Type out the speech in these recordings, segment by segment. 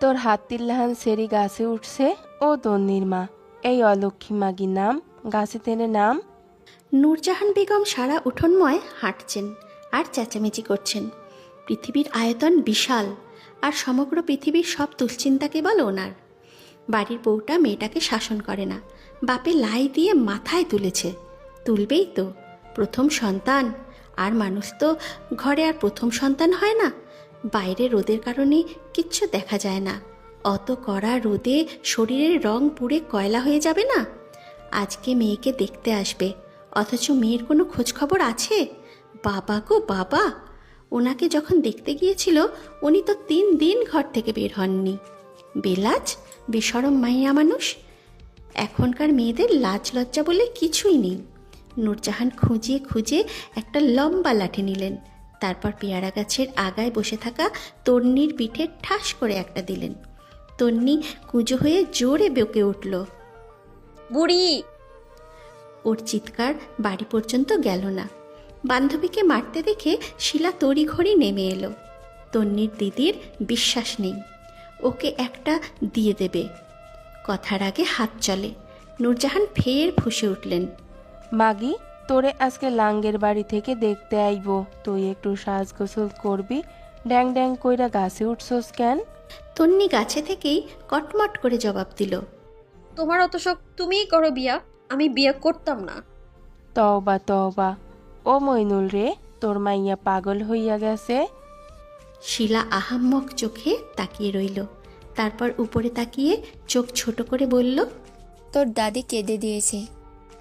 তোর হাতিল্লাহান সেরি গাছে উঠছে ও তন্নির মা। এই অলক্ষী মাগি নাম গাছে তেনে নাম। নূরজাহান বেগম সারা উঠোনময় হাঁটছেন আর চেঁচামেচি করছেন। পৃথিবীর আয়তন বিশাল, আর সমগ্র পৃথিবীর সব দুশ্চিন্তা কেবল ওনার। বাড়ির বউটা মেয়েটাকে শাসন করে না, বাপে লাই দিয়ে মাথায় তুলেছে। তুলবেই তো, প্রথম সন্তান। আর মানুষ তো ঘরে আর প্রথম সন্তান হয় না। বাইরে রোদের কারণে কিচ্ছু দেখা যায় না। অত কড়া রোদে শরীরের রং পুড়ে কয়লা হয়ে যাবে না। আজকে মেয়েকে দেখতে আসবে, অথচ মেয়ের কোনো খোঁজখবর আছে? বাবা গো বাবা, ওনাকে যখন দেখতে গিয়েছিল উনি তো 3 দিন ঘর থেকে বের হননি। বেলাজ, বেশরম মাইয়া মানুষ। এখনকার মেয়েদের লাজ লজ্জা বলে কিছুই নেই। নূরজাহান খুঁজে খুঁজে একটা লম্বা লাঠি নিলেন, তারপর পেয়ারা গাছের আগায় বসে থাকা তন্নির পিঠে ঠাস করে একটা দিলেন। তন্নি কুঁজো হয়ে জোরে বেঁকে উঠল। বুড়ি! ওর চিৎকার বাড়ি পর্যন্ত গেল না। বান্ধবীকে মারতে দেখে শিলা তড়িঘড়ি নেমে এলো। তন্নির দিদির বিশ্বাস নেই, ওকে একটা দিয়ে দেবে। কথার আগে হাত চলে। নূরজাহান ফের ফুঁসে উঠলেন। মাগি, তোরে আজকে লাঙ্গের বাড়ি থেকে দেখতে আইব। তুই একটু সাজ গোসল করবি। ড্যাং ড্যাং কইরা গাছে উঠছস কেন? তন্নি গাছে থেকেই কটমট করে জবাব দিল। তোমার অত শখ, তুমিই করো বিয়া, আমি বিয়া করতাম না। তওবা তওবা। ও মইনুল রে, তোর মাইয়া পাগল হইয়া গেছে। শিলা আহাম্মক চোখে তাকিয়ে রইল, তারপর উপরে তাকিয়ে চোখ ছোট করে বলল, তোর দাদি কেঁদে দিয়েছে।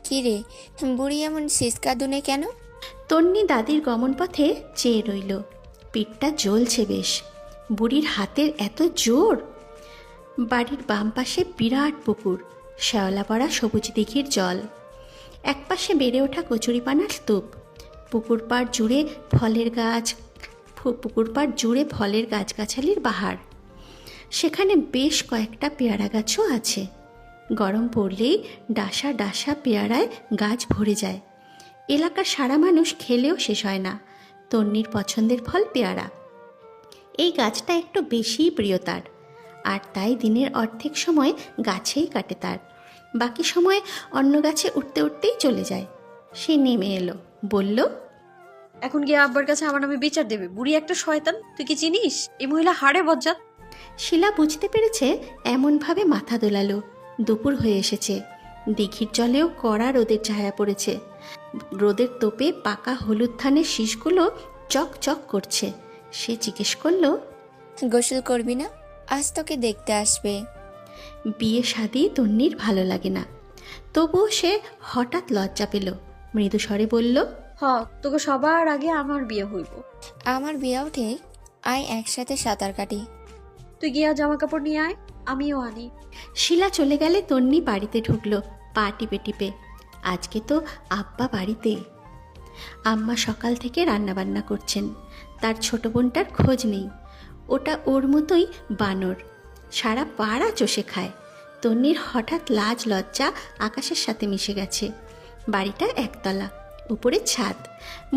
কি রে, বুড়ি এমন শেষ কাঁদুনে কেন? তন্নি দাদির গমন পথে চেয়ে রইল। পিঠটা জ্বলছে বেশ। বুড়ির হাতের এত জোর! বাড়ির বাম পাশে বিরাট পুকুর, শ্যাওলা পড়া সবুজ দিঘির জল। একপাশে বেড়ে ওঠা কচুরিপানার স্তূপ। পুকুর পাড় জুড়ে ফলের গাছগাছালির বাহার। সেখানে বেশ কয়েকটা পেয়ারা গাছও আছে। গরম পড়লেই ডাসা ডাসা পেয়ারায় গাছ ভরে যায়। এলাকার সারা মানুষ খেলেও শেষ হয় না। তন্নির পছন্দের ফল পেয়ারা। এই গাছটা একটু বেশিই প্রিয় তার, আর তাই দিনের অর্ধেক সময় গাছেই কাটে তার। বাকি সময় অন্য গাছে উঠতে উঠতেই চলে যায়। সে নেমে এলো, বলল, এখন গিয়ে আব্বার কাছে আমার নামে বিচার দেবে। বুড়ি একটা শয়তান, তুই কি চিনিস? এই মহিলা হাড়ে বজ্জাত। শিলা বুঝতে পেরেছে, এমনভাবে মাথা দোলালো। দুপুর হয়ে এসেছে। দিঘির জলেও কড়া রোদের ছায়া পড়েছে। রোদের তোপে পাকা হলুদ ধানের শীষগুলো চক চক করছে। সে জিজ্ঞেস করল, গোসল করবি না? আজ তোকে দেখতে আসবে। বিয়ে শাদি তন্নির ভালো লাগে না, তবুও সে হঠাৎ লজ্জা পেল। মৃদু স্বরে বলল, তোকে সবার আগে আমার বিয়ে হইব। আমার বিয়া উঠে আয় একসাথে সাঁতার কাটি। তুই গিয়া জামা কাপড় নিয়ে আয়, আমিও আনি। শিলা চলে গেলে তন্নি বাড়িতে ঢুকলো পা টিপে টিপে। আজকে তো আব্বা বাড়িতে। আম্মা সকাল থেকে রান্নাবান্না করছেন। তার ছোট বোনটার খোঁজ নেই। ওটা ওর মতোই বানর, সারা পাড়া চষে খায়। তন্নির হঠাৎ লাজ লজ্জা আকাশের সাথে মিশে গেছে। বাড়িটা একতলা, উপরে ছাদ,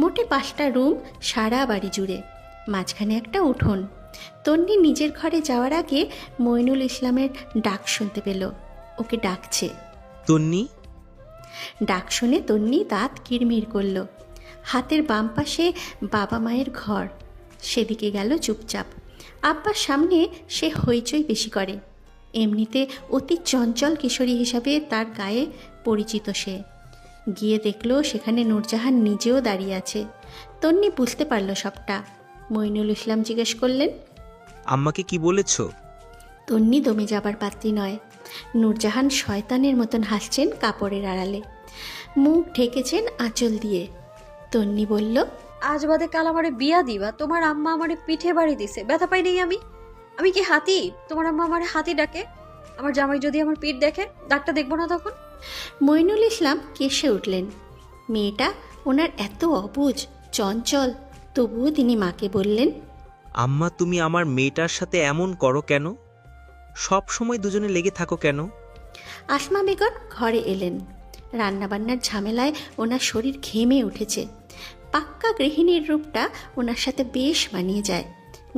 মোটে 5টা রুম সারা বাড়ি জুড়ে, মাঝখানে একটা উঠোন। তন্নি নিজের ঘরে যাওয়ার আগে মইনুল ইসলামের ডাক শুনতে পেল। ওকে ডাকছে। তন্নি! ডাক শুনে তন্নি দাঁত কিরমির করল। হাতের বাম পাশে বাবা মায়ের ঘর, সেদিকে গেল চুপচাপ। আব্বার সামনে সে হইচই বেশি করে। এমনিতে অতি চঞ্চল কিশোরী হিসাবে তার গায়ে পরিচিত সে। গিয়ে দেখল সেখানে নূরজাহান নিজেও দাঁড়িয়ে আছে। তন্নি বুঝতে পারল সবটা। মইনুল ইসলাম জিজ্ঞেস করলেন, আম্মাকে কি বলেছ? তন্নি দমে যাবার পাত্রী নয়। নূরজাহান শয়তানের মতন হাসছেন কাপড়ের আড়ালে, মুখ ঢেকেছেন আঁচল দিয়ে। তন্নি বলল, আজ বাদে কাল আমারে বিয়া দিবা। তোমার আম্মা আমারে পিঠে বাড়ি দিছে, ব্যথা পাই নেই আমি? আমি কি হাতি? তোমার আম্মা আমারে হাতি ডাকে। আমার জামাই যদি আমার পিঠ দেখে, ডাকটা দেখবো না তখন? মইনুল ইসলাম কেসে উঠলেন। মেয়েটা ওনার এত অবুঝ চঞ্চল, তবুও তিনি মাকে বললেন, আম্মা, তুমি আমার মেয়েটার সাথে এমন করো কেন? সব সময় দুজনে লেগে থাকো কেন? আসমা বেগম ঘরে এলেন। রান্নাবান্নার ঝামেলায় ওনার শরীর ঘেমে উঠেছে। পাক্কা গৃহিণীর রূপটা ওনার সাথে বেশ মানিয়ে যায়।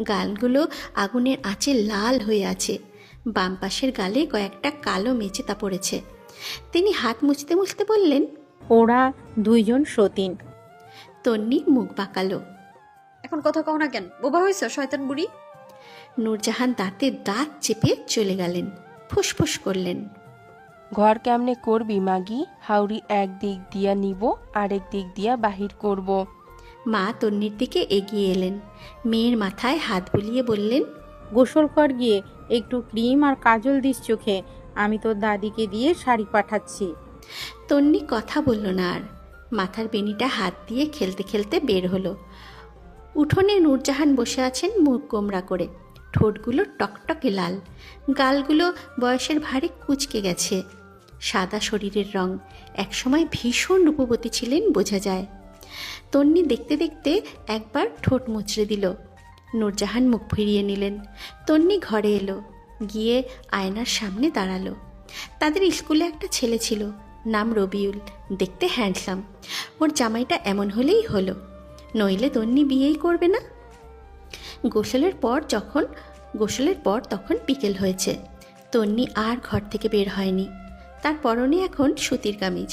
গালগুলো আগুনের আঁচে লাল হয়ে আছে। বাম পাশের গালে কয়েকটা কালো মেচেতা পড়েছে। তিনি হাত মুছতে মুছতে বললেন, ওরা দুইজন সতীন। তন্নি মুখ বাঁকালো। এখন কথা কও না কেন? বোবা হয়েছ শয়তান বুড়ি? নূরজাহান দাঁতে দাঁত চেপে চলে গেলেন। ফুসফুস করলেন, ঘর কেমনে করবি মাগি? হাউরি এক দিক দিয়া নিব, আরেক দিক দিয়া বাহির করব। মা তন্নির দিকে এগিয়ে এলেন। মেয়ের মাথায় হাত বুলিয়ে বললেন, গোসল কর গিয়ে, একটু ক্রিম আর কাজল দিস চোখে। আমি তোর দাদিকে দিয়ে শাড়ি পাঠাচ্ছি। তন্নি কথা বলল না আর। মাথার বেনিটা হাত দিয়ে খেলতে খেলতে বের হলো। উঠোনে নূরজাহান বসে আছেন মুখ গোমরা করে। ঠোঁটগুলো টকটকে লাল, গালগুলো বয়সের ভারে কুঁচকে গেছে। সাদা শরীরের রং, একসময় ভীষণ রূপবতী ছিলেন বোঝা যায়। তন্নি দেখতে দেখতে একবার ঠোঁট মুচড়ে দিল। নূরজাহান মুখ ফিরিয়ে নিলেন। তন্নি ঘরে এলো, গিয়ে আয়নার সামনে দাঁড়ালো। তাদের স্কুলে একটা ছেলে ছিল, নাম রবিউল, দেখতে হ্যান্ডসাম। ওর জামাইটা এমন হলেই হলো, নইলে তন্নি বিয়েই করবে না। গোসলের পর তখন বিকেল হয়েছে। তন্নি আর ঘর থেকে বের হয়নি। তার পরনে এখন সুতির কামিজ।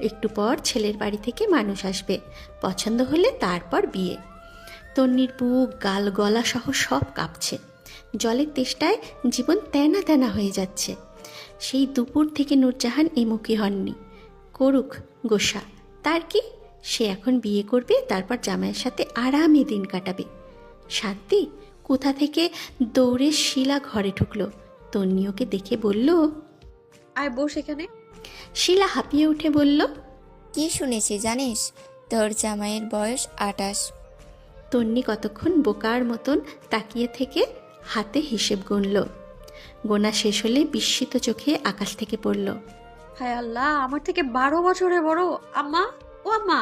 একটু পর ছেলের বাড়ি থেকে মানুষ আসবে, পছন্দ হলে তারপর বিয়ে। তন্নির বুক, গাল, গলা সহ সব কাঁপছে। জলের তেষ্টায় জীবন তেনা তেনা হয়ে যাচ্ছে। সেই দুপুর থেকে নূরজাহান এমুখী হননি। করুক গোসা, তার কি? সে এখন বিয়ে করবে, তারপর জামাইয়ের সাথে আরামে দিন কাটাবে। শান্তি কোথা থেকে দৌড়ে শিলা ঘরে ঢুকলো। তন্নি ওকে দেখে বলল, আয় বস এখানে। শিলা হাঁপিয়ে উঠে বলল, কি শুনেছি জানিস? তোর জামাইয়ের বয়স 28। তন্নি কতক্ষণ বোকার মতন তাকিয়ে থেকে হাতে হিসেব গুনল। গোনা শেষ হলে বিস্মিত চোখে আকাশ থেকে পড়ল। হায় আল্লাহ, আমার থেকে 12 বছরে বড়। আম্মা, ও আম্মা।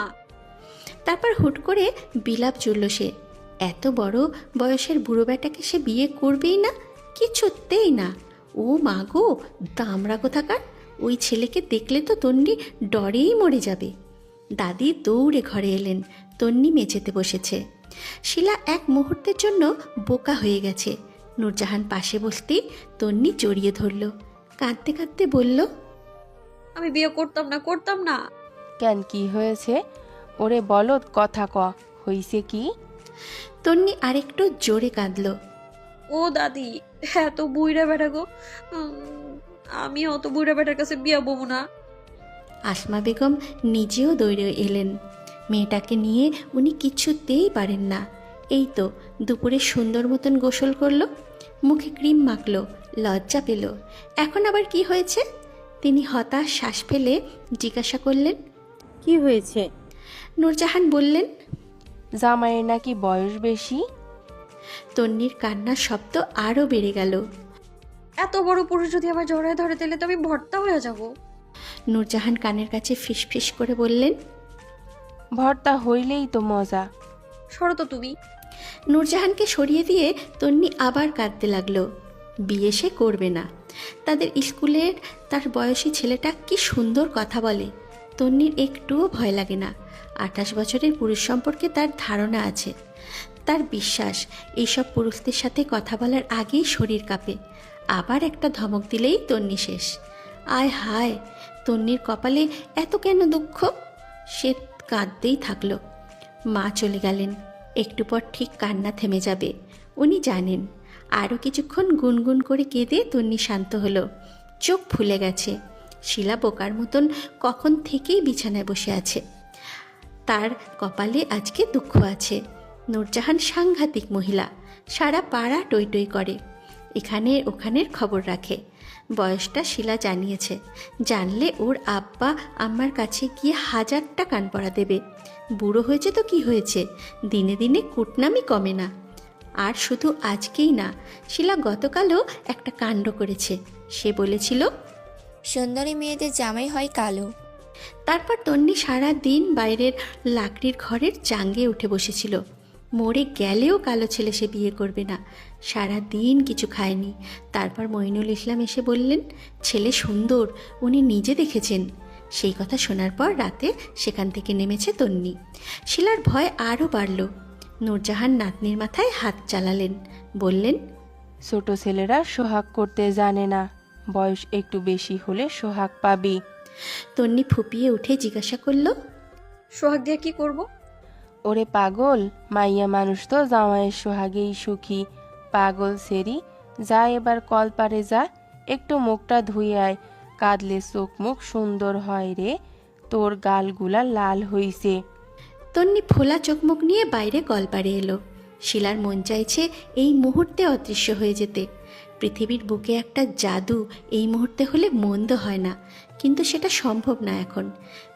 তারপর হুট করে বিলাপ জুড়ল সে। এত বড় বয়সের বুড়ো বেটাকে সে বিয়ে করবেই না, কিছুতেই না। ও মা গো, দামড়া কোথাকার! ওই ছেলেকে দেখলে তো তন্নি ডরেই মরে যাবে। দাদি দৌড়ে ঘরে এলেন। তন্নি মেঝেতে বসেছে। শিলা এক মুহূর্তের জন্য বোকা হয়ে গেছে। নূরজাহান পাশে বসতেই তন্নি জড়িয়ে ধরল। কাঁদতে কাঁদতে বলল, আমি বিয়ে করতাম না। কেন, কি হয়েছে? ওরে বলদ, কথা ক, হইছে কি? তন্নি আরেকটু জোরে কাঁদল। ও দাদি, এত বুইড়া বেটা গো। আমি অত বুইড়া বেটার কাছে বিয়ে বমু না। আসমা বেগম নিজেও দৌড়ে এলেন। মেয়েটাকে নিয়ে উনি কিছুতেই পারেন না। এই তো দুপুরে সুন্দর মতন গোসল করলো, মুখে ক্রিম মাখলো, লজ্জা পেল। এখন আবার কি হয়েছে? তিনি হতাশ শ্বাস ফেলে জিজ্ঞাসা করলেন, কি হয়েছে? নূরজাহান বললেন, জামাইয়ের নাকি বয়স বেশি। তন্নির কান্নার শব্দ আরও বেড়ে গেল। এত বড় পুরুষ যদি আবার জড়ায় ধরে, দিলে তো আমি ভর্তা হয়ে যাব। নূরজাহান কানের কাছে ফিসফিস করে বললেন, ভর্তা হইলেই তো মজা। সরো তো তুমি। নূরজাহানকে সরিয়ে দিয়ে তন্নি আবার কাঁদতে লাগলো। বিয়ে সে করবে না। তাদের স্কুলের তার বয়সী ছেলেটা কি সুন্দর কথা বলে। তন্নির একটুও ভয় লাগে না। 28 বছরের পুরুষ সম্পর্কে তার ধারণা আছে। তার বিশ্বাস এইসব পুরুষদের সাথে কথা বলার আগেই শরীর কাঁপে। আবার একটা ধমক দিলেই তন্নি শেষ। আয় হায়, তন্নির কপালে এত কেন দুঃখ? সে কাঁদতেই থাকলো। মা চলে গেলেন। একটু পর ঠিক কান্না থেমে যাবে, উনি জানেন। আরও কিছুক্ষণ গুনগুন করে কেঁদে তন্নি শান্ত হলো। চোখ ফুলে গেছে। শিলা বোকার মতন কখন থেকেই বিছানায় বসে আছে। তার কপালে আজকে দুঃখ আছে। নূরজাহান সাংঘাতিক মহিলা। সারা পাড়া টই টই করে, এখানে ওখানের খবর রাখে। বয়সটা শিলা জানিয়েছে। জানলে ওর আব্বা আম্মার কাছে গিয়ে 1000টা কান পড়া দেবে। বুড়ো হয়েছে তো কি হয়েছে, দিনে দিনে কুটনামি কমে না। আর শুধু আজকেই না, শিলা গতকালও একটা কাণ্ড করেছে। সে বলেছিল, সুন্দরী মেয়েদের জামাই হয় কালো। তারপর তন্নি সারা দিন বাইরের লাকড়ির ঘরের চাঙ্গে উঠে বসেছিল। মরে গেলেও কালো ছেলে সে বিয়ে করবে না। সারা দিন কিছু খায়নি। তারপর মঈনুল ইসলাম এসে বললেন, ছেলে সুন্দর, উনি নিজে দেখেছেন। সেই কথা শোনার পর রাতে সেখান থেকে নেমেছে তন্নি। শিলার ভয় আরও বাড়ল। নূরজাহান নাতনির মাথায় হাত চালালেন, বললেন, ছোট ছেলেরা সোহাগ করতে জানে না, বয়স একটু বেশি হলে সোহাগ পাবি। তন্নি ফুপিয়ে উঠে জিজ্ঞাসা করল, সোহাগ দিয়ে কি করব? ওরে পাগল, মাইয়া মানুষ তো জামাইয়ের সোহাগেই সুখী। পাগল সেরি, যা এবার কল পারে যা, একটু মুখটা ধুয়ে আয়, কাঁদলে চোখ মুখ সুন্দর হয় রে, তোর গালগুলা লাল হইছে। তন্নি ফোলা চোখমুখ নিয়ে বাইরে কলপারে এলো। শিলার মন চাইছে এই মুহূর্তে অদৃশ্য হয়ে যেতে। পৃথিবীর বুকে একটা জাদু এই মুহূর্তে হলে মন্দ হয় না, কিন্তু সেটা সম্ভব না এখন।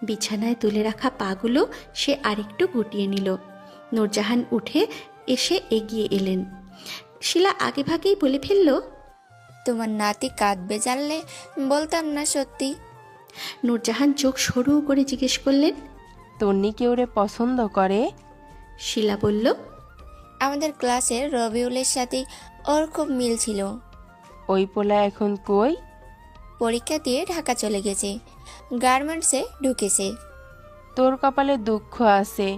বিছানায় তুলে রাখা পাগুলো সে আরেকটু গুটিয়ে নিল। নূরজাহান উঠে এসে এগিয়ে এলেন। শিলা আগেভাগেই বলে ফেলল, তোমার নাতি কাঁদবে জানলে বলতাম না সত্যি। নূরজাহান চোখ সরু করে জিজ্ঞেস করলেন, তন্নি কেউ রে পছন্দ করে? শিলা বলল, আমাদের ক্লাসের রবিউলের সাথে ওর খুব মিল ছিল। ওই পোলা এখন কই? পরীক্ষা দিয়ে ঢাকা চলে গেছে, গার্মেন্টসে ঢুকেছে। তোর কপালে দুঃখ আছে।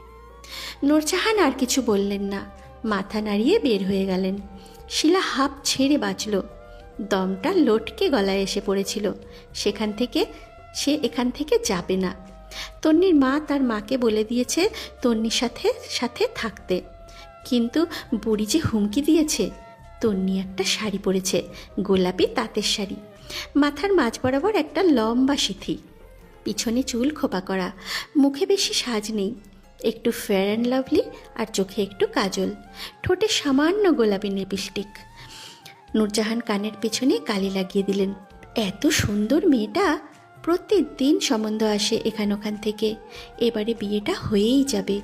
নূরজাহান আর কিছু বললেন না, মাথা নাড়িয়ে বের হয়ে গেলেন। শিলা হাঁপ ছেড়ে বাঁচল। দমটা লটকে গলায় এসে পড়েছিল। সে এখান থেকে যাবে না। তন্নির মা তার মাকে বলে দিয়েছে তন্নির সাথে সাথে থাকতে, কিন্তু বুড়ি যে হুমকি দিয়েছে। তন্নি একটা শাড়ি পরেছে, গোলাপি তাঁতের শাড়ি, মাথার মাঝ বরাবর একটা লম্বা সিথি, পিছনে চুল খোপা করা, মুখে বেশি সাজ নেই, একটু ফেয়ার অ্যান্ড লাভলি আর চোখে একটু কাজল, ঠোঁটে সামান্য গোলাপি লিপস্টিক। নূরজাহান কানের পেছনে কালি লাগিয়ে দিলেন। এত সুন্দর মেয়েটা, প্রতিদিন সম্বন্ধ আসে এখান ওখান থেকে। এবারে বিয়েটা হয়েই যাবে।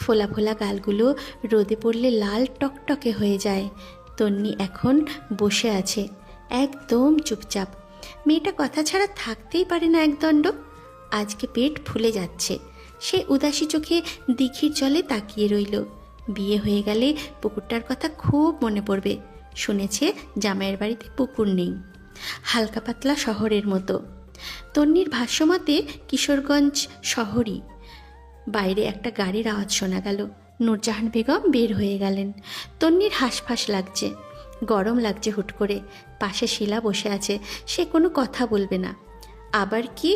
ফোলা ফোলা গালগুলো রোদে পড়লে লাল টকটকে হয়ে যায়। তন্নি এখন বসে আছে একদম চুপচাপ। মেয়েটা কথা ছাড়া থাকতেই পারে না একদণ্ড। আজকে পেট ফুলে যাচ্ছে। সে উদাসী চোখে দিঘির জলে তাকিয়ে রইল। বিয়ে হয়ে গেলে পুকুরটার কথা খুব মনে পড়বে। শুনেছে জামাইয়ের বাড়িতে পুকুর নেই, হালকা পাতলা শহরের মতো। তন্নির ভাষ্যমতে কিশোরগঞ্জ শহরই। বাইরে একটা গাড়ির আওয়াজ শোনা গেল। নূরজাহান বেগম বের হয়ে গেলেন। তন্নির হাঁসফাঁস লাগছে, গরম লাগছে হুট করে। পাশে শিলা বসে আছে, সে কোনো কথা বলবে না। আবার কি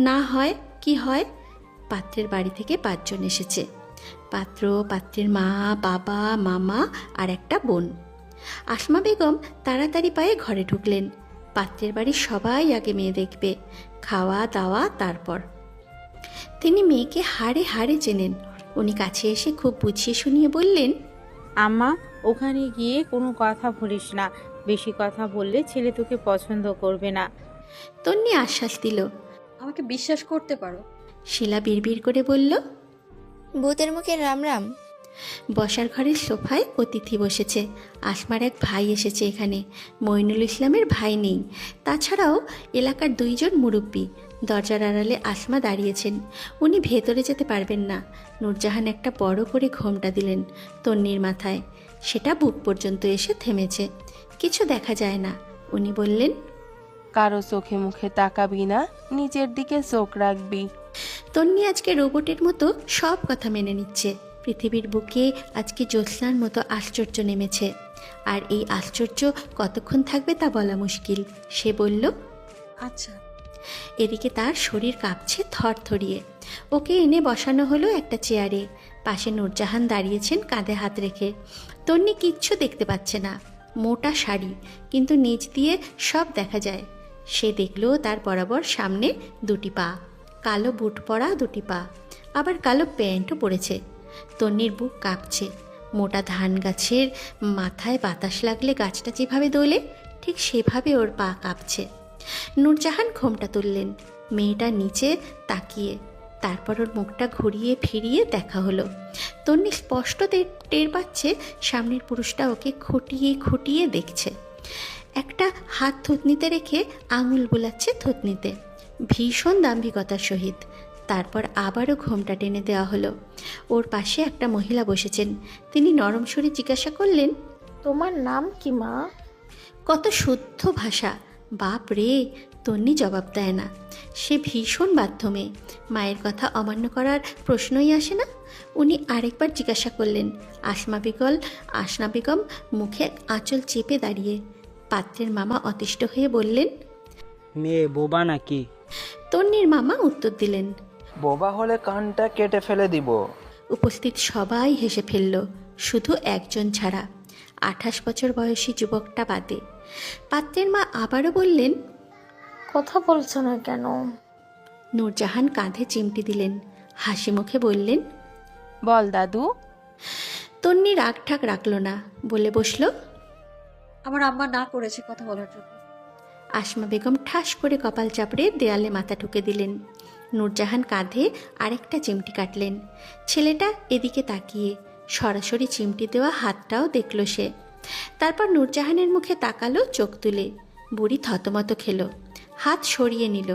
না হয়, কি হয়? পাত্রের বাড়ি থেকে 5 জন এসেছে। পাত্র, পাত্রের মা, বাবা, মামা আর একটা বোন। আসমা বেগম তাড়াতাড়ি পায়ে ঘরে ঢুকলেন। পাত্রের বাড়ির সবাই আগে মেয়ে দেখবে, খাওয়া দাওয়া তারপর। তিনি মেয়েকে হাড়ে হাড়ে চেনেন। উনি কাছে এসে খুব বুঝিয়ে শুনিয়ে বললেন, আম্মা, ওখানে গিয়ে কোনো কথা বলিস না, বেশি কথা বললে ছেলে তোকে পছন্দ করবে না। তন্নি আশ্বাস দিল। আমাকে বিশ্বাস করতে পারো। শিলা বিড়বিড় করে বলল, ভূতের মুখে রাম রাম। বসার ঘরের সোফায় অতিথি বসেছে। আসমার এক ভাই এসেছে এখানে। মইনুল ইসলামের ভাই নেই। তাছাড়াও এলাকার 2 জন মুরব্বী। দরজার আড়ালে আসমা দাঁড়িয়েছেন। উনি ভেতরে যেতে পারবেন না। নূরজাহান একটা বড় করে ঘোমটা দিলেন তন্নির মাথায়। সেটা বুক পর্যন্ত এসে থেমেছে, কিছু দেখা যায় না। উনি বললেন, কারো চোখে মুখে তাকাবি না, নিচের দিকে চোখ রাখবি। তন্নি আজকে রোবটের মতো সব কথা মেনে নিচ্ছে। পৃথিবীর বুকে আজকে জ্যোৎস্নার মতো আশ্চর্য নেমেছে। আর এই আশ্চর্য কতক্ষণ থাকবে তা বলা মুশকিল। সে বলল, আচ্ছা। এদিকে তার শরীর কাঁপছে থরথরিয়ে। ওকে এনে বসানো হলো একটা চেয়ারে। পাশে নূরজাহান দাঁড়িয়েছেন কাঁধে হাত রেখে। তন্নি কিচ্ছু দেখতে পাচ্ছে না। মোটা শাড়ি, কিন্তু নিচ দিয়ে সব দেখা যায়। সে দেখল তার বরাবর সামনে 2টি পা, কালো বুট পরা 2টি পা, আবার কালো প্যান্টও পরেছে। তন্নির বুক কাঁপছে। মোটা ধান গাছের মাথায় বাতাস লাগলে গাছটা যেভাবে দোলে, ঠিক সেভাবে ওর পা কাঁপছে। নূরজাহান ঘোমটা তুললেন। মেয়েটা নিচে তাকিয়ে, তারপর ওর মুখটা ঘুরিয়ে ফিরিয়ে দেখা হলো। তন্নি স্পষ্ট টের পাচ্ছে সামনের পুরুষটা ওকে খুঁটিয়ে খুঁটিয়ে দেখছে। একটা হাত থুতনিতে রেখে আঙুল বোলাচ্ছে থুতনিতে, ভীষণ দাম্ভিকতার সহিত। তারপর আবারও ঘোমটা টেনে দেওয়া হলো। ওর পাশে একটা মহিলা বসেছেন। তিনি নরম সুরে জিজ্ঞাসা করলেন, তোমার নাম কি মা? কত শুদ্ধ ভাষা! বাপ রে, তন্নি জবাব দেয় না। সে ভীষণ বাধ্য মেয়ে, মায়ের কথা অমান্য করার প্রশ্নই আসে না। উনি আরেকবার জিজ্ঞাসা করলেন। আসনা বেগম মুখে আঁচল চেপে দাঁড়িয়ে। পাত্রের মামা অতিষ্ঠ হয়ে বললেন, মেয়ে বোবা নাকি? তন্নির মামা উত্তর দিলেন। বোবা হলে কানটা কেটে ফেলে দিব। উপস্থিত সবাই হেসে ফেলল, শুধু একজন ছাড়া, 28 বছর বয়সী যুবকটা বাদে। পাত্রের মা আবারও বললেন, কথা বলছো না কেন? নূরজাহান কাঁধে চিমটি দিলেন, হাসি মুখে বললেন, বল দাদু। তন্নি রাগ ঠাক রাখল না, বলে বসল। আমার আম্মা না করেছে কথা বলার জন্য। আসমা বেগম ঠাস করে কপাল চাপড়ে দেয়ালে মাথা ঠুকে দিলেন। নূরজাহান কাঁধে আরেকটা চিমটি কাটলেন। ছেলেটা এদিকে তাকিয়ে সরাসরি চিমটি দেওয়া হাতটাও দেখল সে। তারপর নূরজাহানের মুখে তাকালো চোখ তুলে। বুড়ি থতমত খেল, হাত সরিয়ে নিল।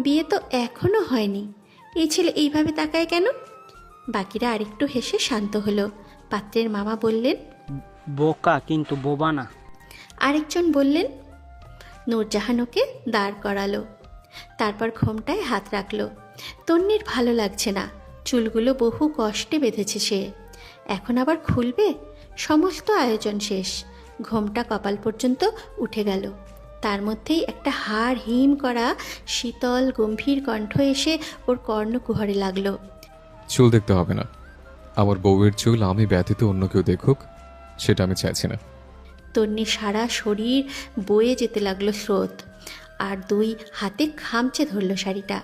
বিয়ে তো এখনো হয়নি, এই ছেলে এইভাবে তাকায় কেন? বাকিরা আরেকটু হেসে শান্ত হলো। পাত্রের মামা বললেন, বোকা কিন্তু বোবা না। আরেকজন বললেন। নূরজাহান ওকে দাঁড় করালো, তারপর ঘোমটায় হাত রাখলো। তন্নির ভালো লাগছে না, চুলগুলো বহু কষ্টে বেঁধেছে সে, এখন আবার খুলবে? সমস্ত আয়োজন শেষ, ঘোমটা কপাল পর্যন্ত উঠে গেল। তার মধ্যেই একটা হাড় হিম করা শীতল গম্ভীর কণ্ঠ এসে ওর কর্ণকুহরে লাগলো। চুল দেখতে হবে না, আমার বউয়ের চুল আমি ব্যতীত অন্য কেউ দেখুক, সেটা আমি চাইছি না। তন্নির সারা শরীর বয়ে যেতে লাগলো স্রোত, আর দুই হাতে খামচে ধরল শাড়িটা।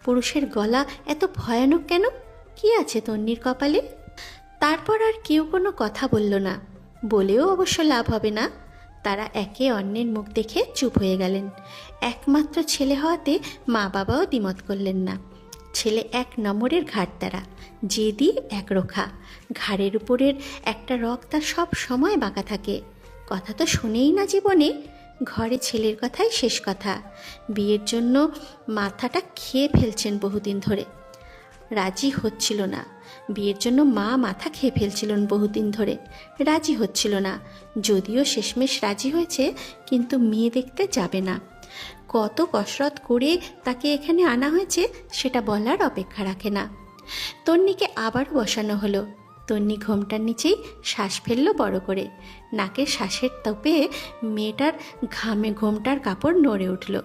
পুরুষের গলা এত ভয়ানক কেন? কি আছে তন্নির কপালে? তারপর আর কেউ কোনো কথা বলল না, বলেও অবশ্য লাভ হবে না। তারা একে অন্যের মুখ দেখে চুপ হয়ে গেলেন। একমাত্র ছেলে হওয়াতে মা বাবাও দ্বিমত করলেন না। ছেলে এক নম্বরের ঘাড়তারা, জেদি একরোখা, ঘাড়ের উপরের একটা রগ তার সব সময় বাঁকা থাকে। কথা তো শুনেই না জীবনে, ঘরে ছেলের কথাই শেষ কথা। বিয়ের জন্য মাথাটা খেয়ে ফেলছেন বহুদিন ধরে, রাজি হচ্ছিল না। বিয়ের জন্য মা মাথা খেয়ে ফেলছিলেন বহুদিন ধরে, রাজি হচ্ছিল না। যদিও শেষমেশ রাজি হয়েছে, কিন্তু মেয়ে দেখতে যাবে না। কত কসরত করে তাকে এখানে আনা হয়েছে সেটা বলার অপেক্ষা রাখে না। তন্নিকে আবার বসানো হলো। তন্নি ঘোমটার নিচেই শ্বাস ফেলল বড় করে। নাকের শ্বাসের তাপে মেয়েটার ঘামে ঘোমটার কাপড় নড়ে উঠল।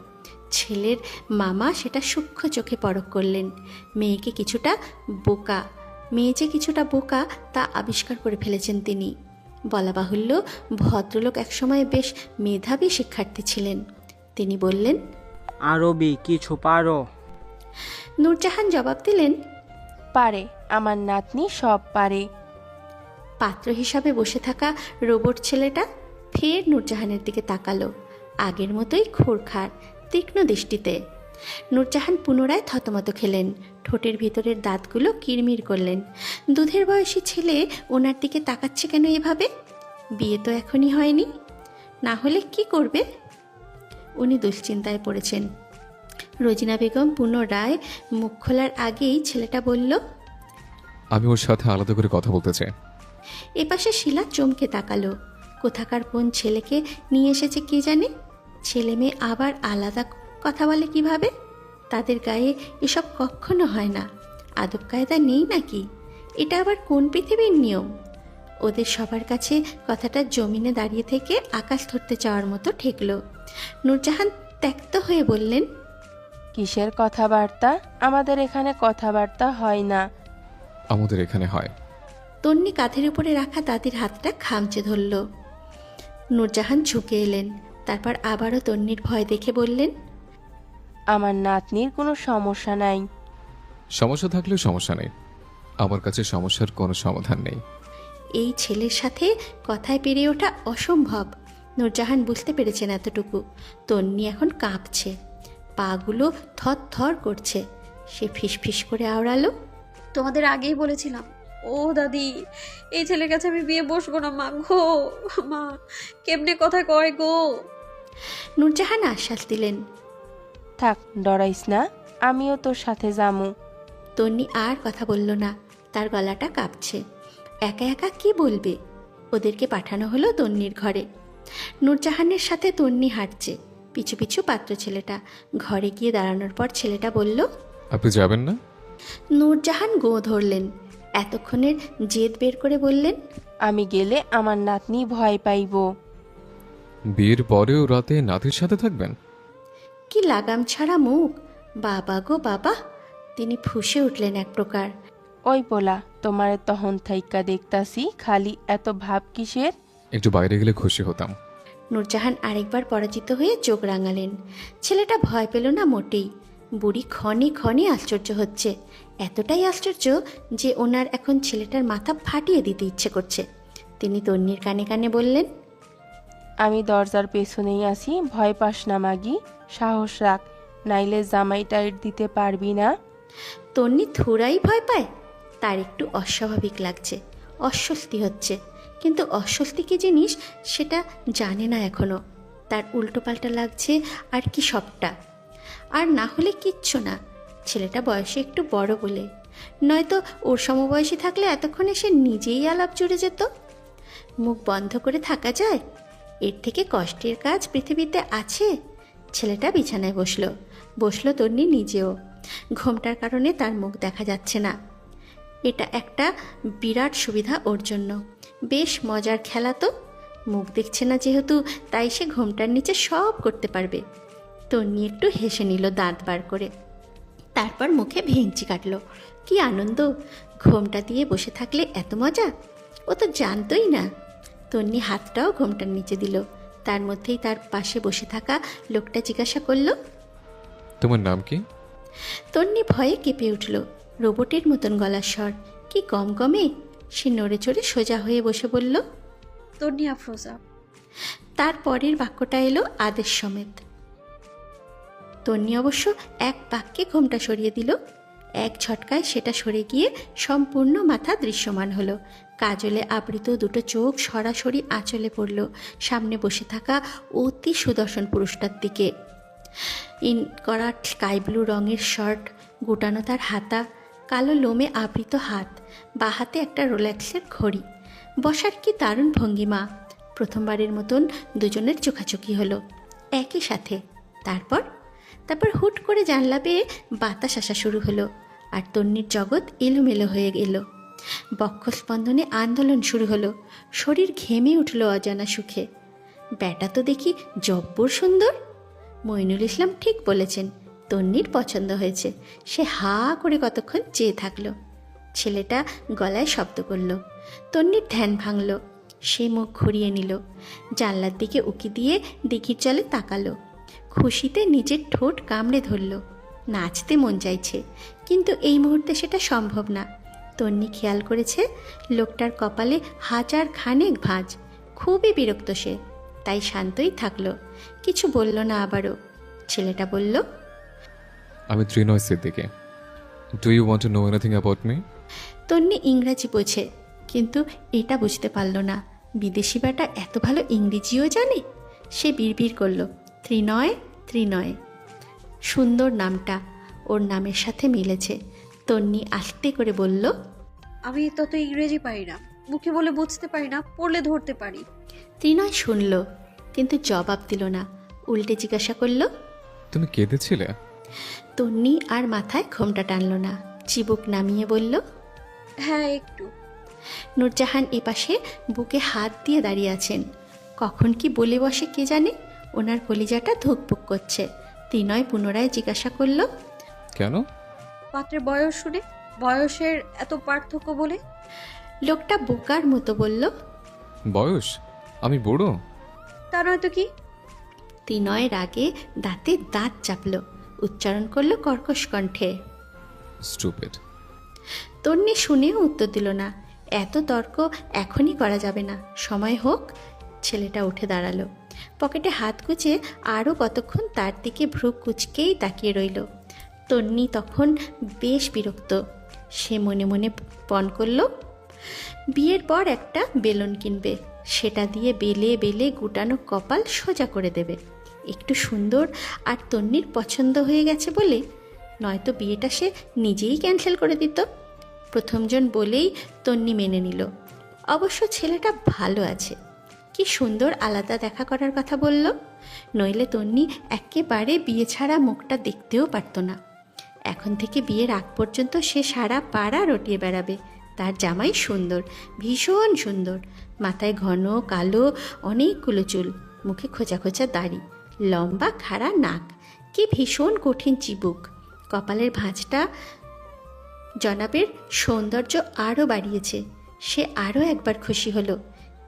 ছেলের মামা সেটা সূক্ষ্ম চোখে পরখ করলেন। মেয়ে যে কিছুটা বোকা তা আবিষ্কার করে ফেলেছেন তিনি। বলা বাহুল্য, ভদ্রলোক একসময় বেশ মেধাবী শিক্ষার্থী ছিলেন। তিনি বললেন, আরবি কিছু পারো? নূরজাহান জবাব দিলেন, পারে, আমার নাতনি সব পারে। পাত্র হিসাবে বসে থাকা রোবট ছেলেটা ফের নূরজাহানের দিকে তাকালো, আগের মতোই খোরখার তীক্ষ্ণ দৃষ্টিতে। নূরজাহান পুনরায় থতমত খেলেন, ঠোঁটের ভিতরের দাঁতগুলো কিরমির করলেন। দুধের বয়সী ছেলে ওনার দিকে তাকাচ্ছে কেন এভাবে? বিয়ে তো এখনই হয়নি, না হলে কি করবে? উনি দুশ্চিন্তায় পড়েছেন। রোজিনা বেগম পুনরায় মুখ খোলার আগেই ছেলেটা বলল, আমি ওর সাথে আলাদা করে কথা বলতে চাই। এপাশে শিলা চমকে তাকালো। কোথাকার কোন ছেলেকে নিয়ে এসেছে কে জানে? ছেলে মেয়ে আবার আলাদা কথা বলে কিভাবে? তাদের গায়ে এসব কখনো হয় না, আদব কায়দা নেই নাকি? এটা আবার কোন পৃথিবীর নিয়ম? ওদের সবার কাছে কথাটা জমিনে দাঁড়িয়ে থেকে আকাশ ধরতে চাওয়ার মতো ঠেকল। নূরজাহান ত্যক্ত হয়ে বললেন, কিসের কথাবার্তা? আমাদের এখানে কথাবার্তা হয় না। আমাদের এখানে হয়। তন্নি কাঁধের উপরে রাখা দাদির হাতটা খামচে ধরল। নূরজাহান ঝুঁকে এলেন, তারপর আবারও তন্নির ভয় দেখে বললেন, আমার নাতনির কোনো সমস্যা নাই। সমস্যা থাকলেও সমস্যা নেই, আমার কাছে সমস্যার কোনো সমাধান নেই। এই ছেলের সাথে কথায় পেরিয়ে ওঠা অসম্ভব। নূরজাহান বুঝতে পেরেছেন এতটুকু। তন্নি এখন কাঁপছে, পাগুলো থর করছে। সে ফিসফিস করে আওড়ালো, তোমাদের আগেই বলেছিলাম ও দাদি, এই ছেলের কাছে আমি বিয়ে বসবো না মা গো। মা কেমনে কথা কয় গো। নূরজাহান আশ্বাস দিলেন, থাক, ডরাইস না, আমিও তোর সাথে যামু। তন্নি আর কথা বলল না, তার গলাটা কাঁপছে। একা একা কি বলবে? ওদেরকে পাঠানো হলো তন্নির ঘরে। নূরজাহানের সাথে তন্নি হাঁটছে, পিছু পিছু পাত্র ছেলেটা। ঘরে গিয়ে দাঁড়ানোর পর ছেলেটা বলল, আপনি যাবেন না? নূরজাহান গো ধরলেন। এতক্ষণের জেদ বের করে বললেন, আমি গেলে আমার নাতনি ভয় পাইব। বিয়ের পরেও রাতে নাতির সাথে থাকবেন? কি লাগাম ছাড়া মুখ! বাবা গো বাবা! তিনি ফুঁসে উঠলেন এক প্রকার। ওই পোলা, তোমার তহন থাইকা দেখতাছি, খালি এত ভাব কিসের? একটু বাইরে গেলে খুশি হতাম। নূরজাহান আরেকবার পরাজিত হয়ে চোখ রাঙালেন। ছেলেটা ভয় পেল না মোটেই। বুড়ি ক্ষণে ক্ষণে আশ্চর্য হচ্ছে, এতটাই আশ্চর্য যে ওনার এখন ছেলেটার মাথা ফাটিয়ে দিতে ইচ্ছে করছে। তিনি তন্নির কানে কানে বললেন, আমি দরজার পেছনেই আছি, ভয় পাস না মাগি, সাহস রাখ, নাইলে জামাই টাইট দিতে পারবি না। তন্নি থোড়াই ভয় পায়। তার একটু অস্বাভাবিক লাগছে, অস্বস্তি হচ্ছে, কিন্তু অস্বস্তি কী জিনিস সেটা জানে না এখনো। তার উল্টোপাল্টা লাগছে আর কি সবটা। আর না হলে কিচ্ছু না, ছেলেটা বয়সে একটু বড় বলে, নয়তো ওর সমবয়সী থাকলে এতক্ষণে সে নিজেই আলাপ জুড়ে যেত। মুখ বন্ধ করে থাকা যায়? এর থেকে কষ্টের কাজ পৃথিবীতে আছে? ছেলেটা বিছানায় বসলো তন্নি নিজেও। ঘোমটার কারণে তার মুখ দেখা যাচ্ছে না। এটা একটা বিরাট সুবিধা ওর জন্য, বেশ মজার খেলা তো। মুখ দেখছে না যেহেতু, তাই সে ঘোমটার নিচে সব করতে পারবে। তন্নি একটু হেসে নিল দাঁত বার করে, তারপর মুখে ভেঙচি কাটল। কি আনন্দ! ঘোমটা দিয়ে বসে থাকলে এত মজা! ও তো জানতই না। তন্নি হাতটাও ঘোমটার নিচে দিল। তার মধ্যেই তার পাশে বসে থাকা লোকটা জিজ্ঞাসা করল, তোমার নাম কি? তন্নি ভয়ে কেঁপে উঠল। রোবটের মতন গলার স্বর, কি গমগমে! সে নড়ে চড়ে সোজা হয়ে বসে বলল, তন্নি আফরোজা। তার পরের বাক্যটা এলো আদেশ সমেত। তন্নি অবশ্য এক বাক্যে ঘোমটা সরিয়ে দিল। এক ঝটকায় সেটা সরে গিয়ে সম্পূর্ণ মাথা দৃশ্যমান হলো। কাজলে আবৃত দুটো চোখ সরাসরি আঁচলে পড়ল সামনে বসে থাকা অতি সুদর্শন পুরুষটার দিকে। ইন করা স্কাই ব্লু রঙের শার্ট, গোটানো তার হাতা, কালো লোমে আবৃত হাত, বা হাতে একটা রোলেক্সের ঘড়ি। বসার কি দারুণ ভঙ্গিমা! প্রথমবারের মতন দুজনের চোখাচোখি হলো একই সাথে। তারপর হুট করে জানলা বেয়ে বাতাস আসা শুরু হলো, আর তন্নির জগৎ এলোমেলো হয়ে গেল। বক্ষস্পন্দনে আন্দোলন শুরু হলো, শরীর ঘেমে উঠল অজানা সুখে। ব্যাটা তো দেখি জব্বর সুন্দর। মইনুল ইসলাম ঠিক বলেছেন, তন্নির পছন্দ হয়েছে। সে হা করে কতক্ষণ চেয়ে থাকলো। ছেলেটা গলায় শব্দ করল। তন্নির ধ্যান ভাঙল। সে মুখ ঘুরিয়ে নিল, জানলার দিকে উকি দিয়ে দিঘির জলে তাকালো। খুশিতে নিজের ঠোঁট কামড়ে ধরল। নাচতে মন চাইছে, কিন্তু এই মুহূর্তে সেটা সম্ভব না। তন্নি খেয়াল করেছে লোকটার কপালে হাজার খানেক ভাঁজ। খুবই বিরক্ত সে, তাই শান্তই থাকলো, কিছু বলল না। আবারও ছেলেটা বলল, আমি Trinoy Siddiqui. Do you want to know anything about me? Tonni ইংরাজি বোঝে, কিন্তু এটা বুঝতে পারল না বিদেশি বেটা এত ভালো ইংরেজিও জানে। সে বিড়বিড় করল, ত্রিনয় ত্রিনয়। সুন্দর নামটা ওর নামের সাথে মিলেছে। তন্নি আস্তে করে বলল, আমি তত ইংরেজি পারি না, মুখে বলে বুঝতে পারি না, পড়লে ধরতে পারি। ত্রিনয় শুনল, কিন্তু জবাব দিল না। উল্টে জিজ্ঞাসা করল, তুমি কেঁদেছিলে? তন্নি আর মাথায় ঘোমটা টানল না, চিবুক নামিয়ে বলল, হ্যাঁ একটু। নূরজাহান এপাশে বুকে হাত দিয়ে দাঁড়িয়ে আছেন। কখন কি বলে বসে কে জানে। ওনার কলিজাটা ধুকপুক করছে। ত্রিনয় পুনরায় জিজ্ঞাসা করল, কেন? পাত্রের বয়স শুনে, বয়সের এত পার্থক্য বলে। লোকটা বোকার মতো বলল, বয়স? আমি বুড়ো? তা নয়তো কি? ত্রিনয় রাগে দাঁতে দাঁত চাপল, উচ্চারণ করল কর্কশ কণ্ঠে, স্টুপিড। তন্নি শুনেও উত্তর দিল না। এত তর্ক এখনই করা যাবে না, সময় হোক। ছেলেটা উঠে দাঁড়ালো, পকেটে হাত গুজে আরও কতক্ষণ তার দিকে ভ্রু কুচকেই তাকিয়ে রইল। তন্নি তখন বেশ বিরক্ত। সে মনে মনে পণ করল, বিয়ের পর একটা বেলুন কিনবে, সেটা দিয়ে বেলে বেলে গুটানো কপাল সোজা করে দেবে। একটু সুন্দর আর তন্নির পছন্দ হয়ে গেছে বলে, নয়তো বিয়েটা সে নিজেই ক্যান্সেল করে দিত। প্রথমজন বলেই তন্নি মেনে নিল। অবশ্য ছেলেটা ভালো আছে, কি সুন্দর আলাদা দেখা করার কথা বলল, নইলে তন্নি একেবারে বিয়ে ছাড়া মুখটা দেখতেও পারত না। এখন থেকে বিয়ের আগ পর্যন্ত সে সারা পাড়া রটিয়ে বেড়াবে। তার জামাই সুন্দর, ভীষণ সুন্দর, মাথায় ঘন কালো অনেকগুলো চুল, মুখে খোঁচা খোঁচা দাড়ি, লম্বা খাড়া নাক, কি ভীষণ কঠিন চিবুক। কপালের ভাঁজটা জনাবের সৌন্দর্য আরও বাড়িয়েছে। সে আরও একবার খুশি হলো।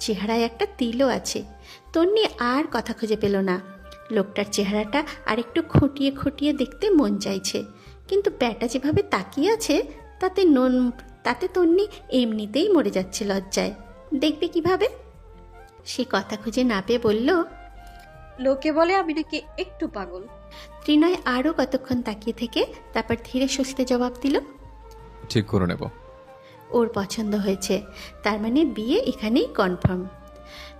চেহারায় একটা তিলও আছে। তন্নি আর কথা খুঁজে পেল না। লোকটার চেহারাটা আরেকটু খুঁটিয়ে খুঁটিয়ে দেখতে মন চাইছে, কিন্তু ব্যাটা যেভাবে তাকিয়ে আছে তাতে তন্নি এমনিতেই মরে যাচ্ছে লজ্জায়। দেখবে কিভাবে? সে কথা খুঁজে না পেয়ে বলল, লোকে বলে আমি নাকি একটু পাগল। ত্রিনয় আরও কতক্ষণ তাকিয়ে থেকে তারপর ধীরে সুস্থে জবাব দিল, ঠিক করে নেব। ওর পছন্দ হয়েছে, তার মানে বিয়ে এখানেই কনফার্ম।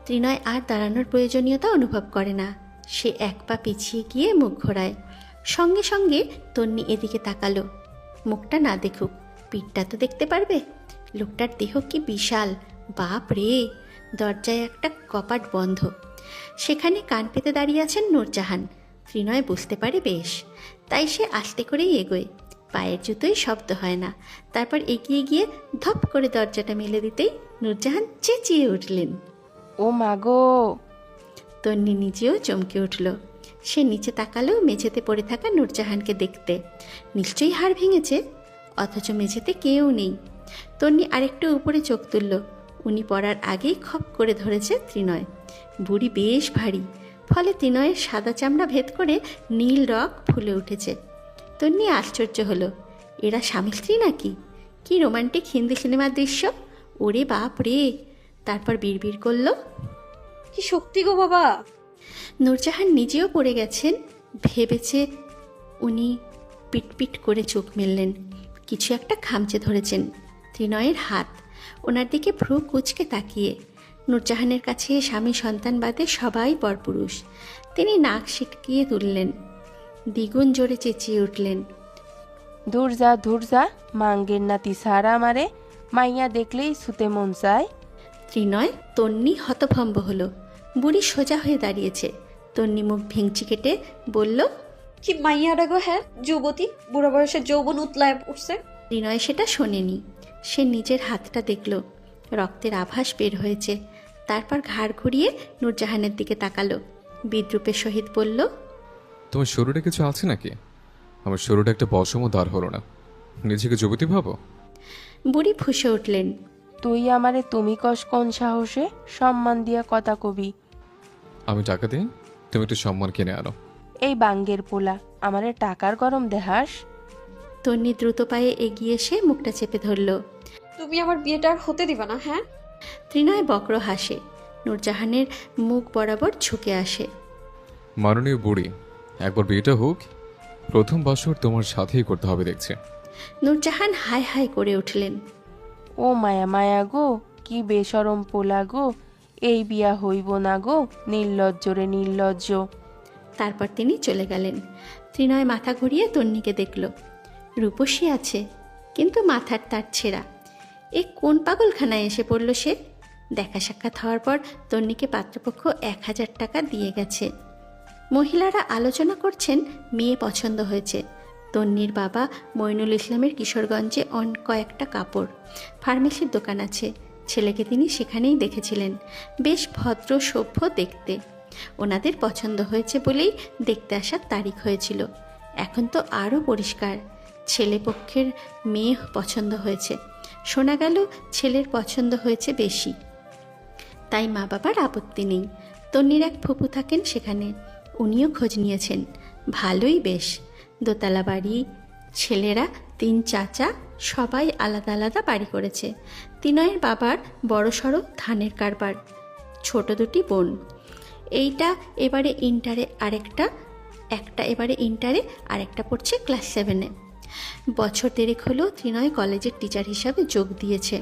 ত্রিনয় আর দাঁড়ানোর প্রয়োজনীয়তা অনুভব করে না। সে এক পা পিছিয়ে গিয়ে মুখ ঘোরায়। সঙ্গে সঙ্গে তন্নি এদিকে তাকালো। মুখটা না দেখুক, পিঠটা তো দেখতে পারবে। লোকটার দেহ কি বিশাল, বাপ রে! দরজায় একটা কপাট বন্ধ। সেখানে কান পেতে দাঁড়িয়ে আছেন নূরজাহান। ত্রিনয় বুঝতে পারে বেশ, তাই সে আস্তে করেই এগোয়। পায়ের জুতোই শব্দ হয় না। তারপর এগিয়ে গিয়ে ধপ করে দরজাটা মেলে দিতেই নূরজাহান চেঁচিয়ে উঠলেন, ও মাগো! তন্নি নিজেও চমকে উঠল। সে নিচে তাকালো মেঝেতে পড়ে থাকা নূরজাহানকে দেখতে। নিশ্চয়ই হাড় ভেঙেছে, অথচ মেঝেতে কেউ নেই। তন্নি আরেকটু উপরে চোখ তুলল। উনি পড়ার আগেই খপ করে ধরেছে ত্রিনয়। বুড়ি বেশ ভারী, ফলে ত্রিনয়ের সাদা চামড়া ভেদ করে নীল রক ফুলে উঠেছে। তন্নি আশ্চর্য হলো, এরা স্বামী স্ত্রী নাকি? কি রোমান্টিক হিন্দি সিনেমার দৃশ্য! ওরে বাপ রে! তারপর বিড়বিড় করল, কি শক্তি গো বাবা! নূরজাহান নিজেও পড়ে গেছেন। ভেবেছে উনি পিটপিট করে চোখ মেললেন। কিছু একটা খামচে ধরেছেন। ত্রিনয়ের হাত। ওনার দিকে ভ্রু কুচকে তাকিয়ে। নূরজাহানের কাছে স্বামী সন্তান বাদে সবাই পরপুরুষ। তিনি নাক সিটকিয়ে তুললেন, দ্বিগুণ জোরে চেঁচিয়ে উঠলেন, ধুর যা, মাঙ্গের নাতি সারা মারে, মাইয়া দেখলেই সুতে মন চায়। ত্রিনয় তন্নি হতভম্ব হলো। বুড়ি সোজা হয়ে দাঁড়িয়েছে। তন্নি মুখ ভেঙচি কেটে বলল, কি মাইয়ারা গো! হ্যাঁ, যুবতী, বুড়া বয়সে যৌবন উতলায় উঠছে। ত্রিনয় সেটা শোনেনি। সে নিজের হাতটা দেখল, রক্তের আভাস বের হয়েছে। তারপর ঘাড় ঘুরিয়ে নূরজাহানের দিকে তাকালো। বিদ্রুপের সহিত বলল, তোমার শরীরে কিছু আছে নাকি? আমার শরীরে একটা পশমও দাঁড় হলো না, নিজেকে যুবতী ভাবো? বুড়ি ফুঁসে উঠলেন, তুই আমারে তুমি কস কোন সাহসে? সম্মান দিয়া কথা কবি। আমি টাকা দিই, তুমি একটু সম্মান কিনে আনো। এই বাঙ্গের পোলা, আমারে টাকার গরম দেহাস? তন্নি দ্রুত পায়ে এগিয়ে এসে মুখটা চেপে ধরল। তুমি আমার বিয়েটা আর হতে দিবা না, হ্যাঁ? ত্রিনয় বক্র হাসে। নূরজাহানের মুখ বরাবর ঝুঁকে আসে। মাননীয় বুড়ি, একবার বিয়েটা হোক, প্রথম বছর তোমার সাথেই করতে হবে দেখছে। নূরজাহান হাই হাই করে উঠলেন, ও মায়া মায়া গো, কি বেসরম পোলা গো! এই বিয়া হইব না গো, নির্লজ্জ রে নির্লজ্জ। তারপর তিনি চলে গেলেন। ত্রিনয় মাথা ঘুরিয়ে তন্নিকে দেখল। রূপসী আছে, কিন্তু মাথার তার ছেঁড়া। এ কোন পাগলখানায় এসে পড়ল সে? দেখা সাক্ষাৎ হওয়ার পর তন্নিকে পাত্রপক্ষ 1000 টাকা দিয়ে গেছে। মহিলারা আলোচনা করছেন মেয়ে পছন্দ হয়েছে। তন্নির বাবা মইনুল ইসলামের কিশোরগঞ্জে কয়েকটা কাপড় ফার্মেসির দোকান আছে। ছেলেকে তিনি সেখানেই দেখেছিলেন। বেশ ভদ্র সভ্য দেখতে। ওনাদের পছন্দ হয়েছে বলেই দেখতে আসার তারিখ হয়েছিল। এখন তো আরও পরিষ্কার, ছেলে পক্ষের মেয়ে পছন্দ হয়েছে। শোনা গেল ছেলের পছন্দ হয়েছে বেশি, তাই মা বাবার আপত্তি নেই। তন্নির এক ফুপু থাকেন সেখানে, উনিও খোঁজ নিয়েছেন। ভালোই বেশ, দোতলা বাড়ি, ছেলেরা 3 চাচা, সবাই আলাদা আলাদা বাড়ি করেছে। তিনয়ের বাবার বড়সড় ধানের কারবার, ছোট 2টি বোন। এইটা এবারে ইন্টারে, একটা এবারে ইন্টারে, আরেকটা পড়ছে ক্লাস 7-এ। বছর 3 হলো ত্রিনয় কলেজের টিচার হিসাবে যোগ দিয়েছে।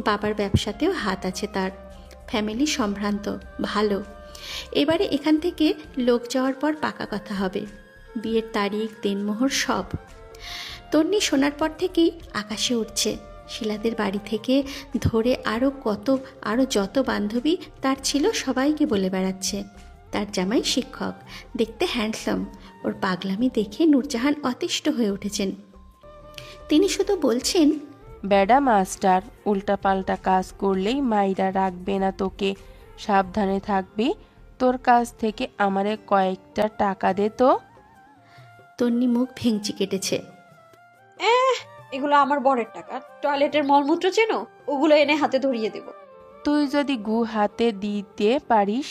বাবার ব্যবসাতেও হাত আছে তার। ফ্যামিলি সম্ভ্রান্ত, ভালো। এবারে এখান থেকে লোক যাওয়ার পর পাকা কথা হবে, বিয়ের তারিখ, দিনমোহর সব। তন্নি শোনার পর থেকেই আকাশে উঠছে। শিলাদের বাড়ি থেকে ধরে আরও যত বান্ধবী তার ছিল সবাইকে বলে বেড়াচ্ছে তার জামাই শিক্ষক, দেখতে হ্যান্ডসাম। ওর পাগলামি দেখে নূরজাহান অতিষ্ঠ হয়ে উঠেছেন। তিনি শুধু বলছেন, বেডা মাস্টার, উল্টাপাল্টা কাজ করলেই মাইরা রাখবে না তোকে, সাবধানে থাকবি। তোর কাছ থেকে আমারে কয়েকটা টাকা দে তো। তন্নি মুখ ভেঙচি কেটেছে। এগুলো আমার বরের টাকা, টয়লেটের মলমূত্র চেনো, ওগুলো এনে হাতে ধরিয়ে দেব। তুই যদি গু হাতে দিতে পারিস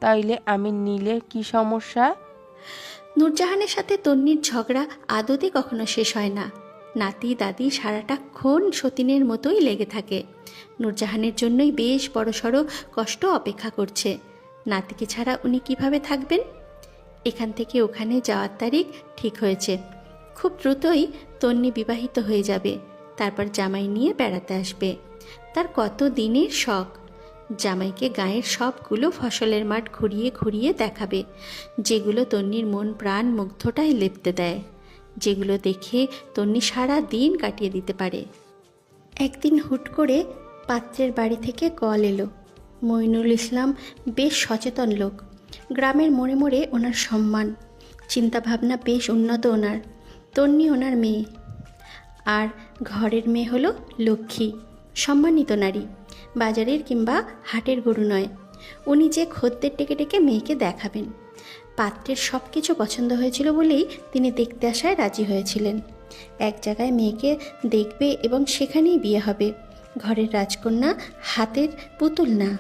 তাইলে আমি নিলে কি সমস্যা? নূরজাহানের সাথে তন্নির ঝগড়া আদতে কখনো শেষ হয় না। নাতি দাদি সারাটাক্ষণ সতীনের মতোই লেগে থাকে। নূরজাহানের জন্যই বেশ বড়সড় কষ্ট অপেক্ষা করছে। নাতিকে ছাড়া উনি কিভাবে থাকবেন? এখান থেকে ওখানে যাওয়ার তারিখ ঠিক হয়েছে। খুব দ্রুতই তন্নি বিবাহিত হয়ে যাবে, তারপর জামাই নিয়ে বেড়াতে আসবে। তার কত দিনের শখ। জামাইকে গায়ের সবগুলো ফসলের মাঠ ঘুরিয়ে ঘুরিয়ে দেখাবে, যেগুলো তন্নির মন প্রাণ মুগ্ধটায় লেপ্তে দেয়, যেগুলো দেখে তন্নি সারা দিন কাটিয়ে দিতে পারে। একদিন হুট করে পাত্রের বাড়ি থেকে কল এলো। মইনুল ইসলাম বেশ সচেতন লোক। গ্রামের মোড়ে মোড়ে ওনার সম্মান, চিন্তাভাবনা বেশ উন্নত ওনার। তন্নি ওনার মেয়ে, আর ঘরের মেয়ে হলো লক্ষ্মী, সম্মানিত নারী, বাজারের কিংবা হাটের গরু নয়। উনি যে খদ্দের ডেকে ডেকে মেয়েকে দেখাবেন। পাত্রের সব কিছু পছন্দ হয়েছিল বলেই তিনি দেখতে আসায় রাজি হয়েছিলেন। এক জায়গায় মেয়েকে দেখবে এবং সেখানেই বিয়ে হবে। ঘরের রাজকন্যা, হাতের পুতুল না।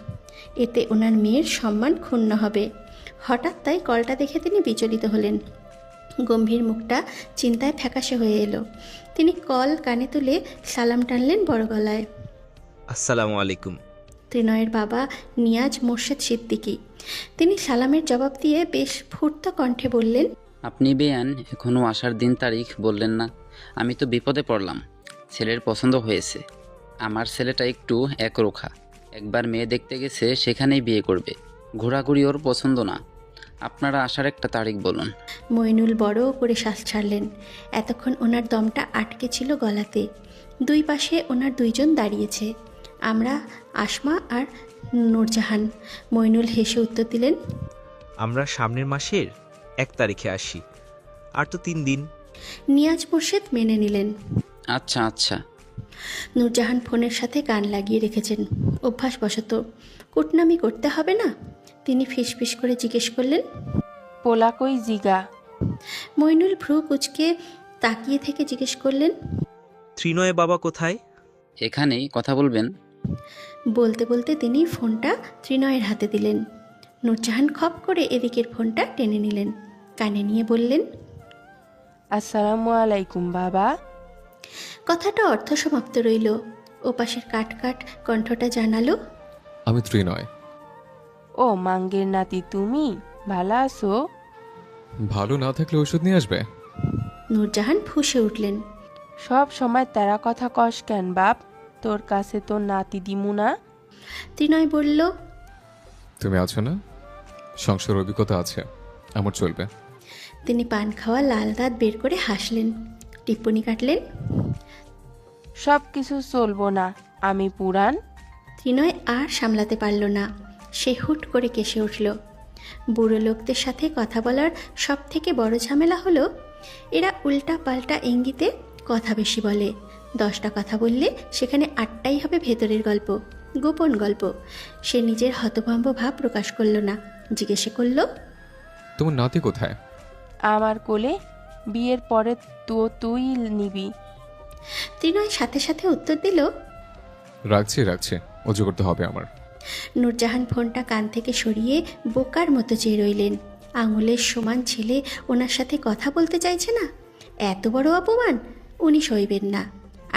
এতে ওনার মেয়ের সম্মান ক্ষুণ্ণ হবে। হঠাৎ তাই কলটা দেখে তিনি বিচলিত হলেন। গম্ভীর মুখটা চিন্তায় ফ্যাকাশে হয়ে এলো। তিনি কল কানে তুলে সালাম টানলেন বড় গলায়। আসসালামু আলাইকুম। ত্রিনয়ের বাবা নিয়াজ মোর্শেদ সিদ্দিকী। তিনি সালামের জবাব দিয়ে বেশ ফুর্ত কণ্ঠে বললেন, আপনি বেয়ান এখনও আসার দিন তারিখ বললেন না। আমি তো বিপদে পড়লাম। ছেলের পছন্দ হয়েছে। আমার ছেলেটা একটু একরোখা। একবার মেয়ে দেখতে গেছে, সেখানেই বিয়ে করবে। ঘোরাঘুরি ওর পছন্দ না। আপনারা আসার একটা তারিখ বলুন। মইনুল বড় করে শ্বাস ছাড়লেন। এতক্ষণ ওনার দমটা আটকে ছিল গলাতে। দুই পাশে ওনার দুইজন দাঁড়িয়েছে, আমরা, আসমা আর নূরজাহান। মইনুল হেসে উত্তর দিলেন, আমরা সামনের মাসের 1 তারিখে আসি, আর তো 3 দিন। নিয়াজ মোর্শেদ মেনে নিলেন। আচ্ছা আচ্ছা। নূরজাহান ফোনের সাথে কান লাগিয়ে রেখেছেন, অভ্যাসবশত। কুটনামি করতে হবে না। তিনি ফিসফিস করে জিজ্ঞেস করলেন, পোলা কই জিগা? মইনুল ভ্রু কুচকে তাকিয়ে থেকে জিজ্ঞেস করলেন, ত্রিনয় বাবা কোথায়? এখানেই কথা বলবেন। বলতে বলতে তিনি ফোনটা ত্রিনয়ের হাতে দিলেন। নূরজাহান খপ করে এদিকের ফোনটা টেনে নিলেন, কানে নিয়ে বললেন, আসসালামু আলাইকুম বাবা। কথাটা অর্থসমাপ্ত রইল। ওপাশের কাট কাট কণ্ঠটা জানালো, আমি ত্রিনয়। ও মাঙ্গের নাতি, তুমি ভালো আছো? ভালো না থাকলে ওষুধ নিয়ে আসবে। নূরজাহান ফুঁসে উঠলেন। সব সময় তারা কথা কস কেন বাপ? তোর কাছে তো নাতি দিমু না। ত্রিনয় বলল, তুমি আছো না, সংসার অভিজ্ঞতা আছে, আমার চলবে। তিনি পান খাওয়া লাল দাঁত বের করে হাসলেন, টিপ্পনি কাটলেন, সব কিছু চলবো না, আমি পুরান। ত্রিনয় আর সামলাতে পারল না। সে হুট করে কেসে উঠল। বুড়ো লোকদের সাথে কথা বলার সব থেকে বড় ঝামেলা হলো, এরা উল্টা পাল্টা ইঙ্গিতে কথা বেশি বলে। 10টা কথা বললে সেখানে 8টাই হবে ভেতরের গল্প, গোপন গল্প। সে নিজের হতভম্ব ভাব প্রকাশ করল না, জিজ্ঞেস করল, তোমার নাতি কোথায়? আমার কোলে, বিয়ের পরে তো তুই নিবি। ত্রিনয় সাথে সাথে উত্তর দিল, রাখছি রাখছি, অজু করতে হবে আমার। নূরজাহান ফোনটা কান থেকে সরিয়ে বোকার মতো চেয়ে রইলেন। আঙুলের সমান ছেলে ওনার সাথে কথা বলতে চাইছে না। এত বড় অপমান উনি সইবেন না।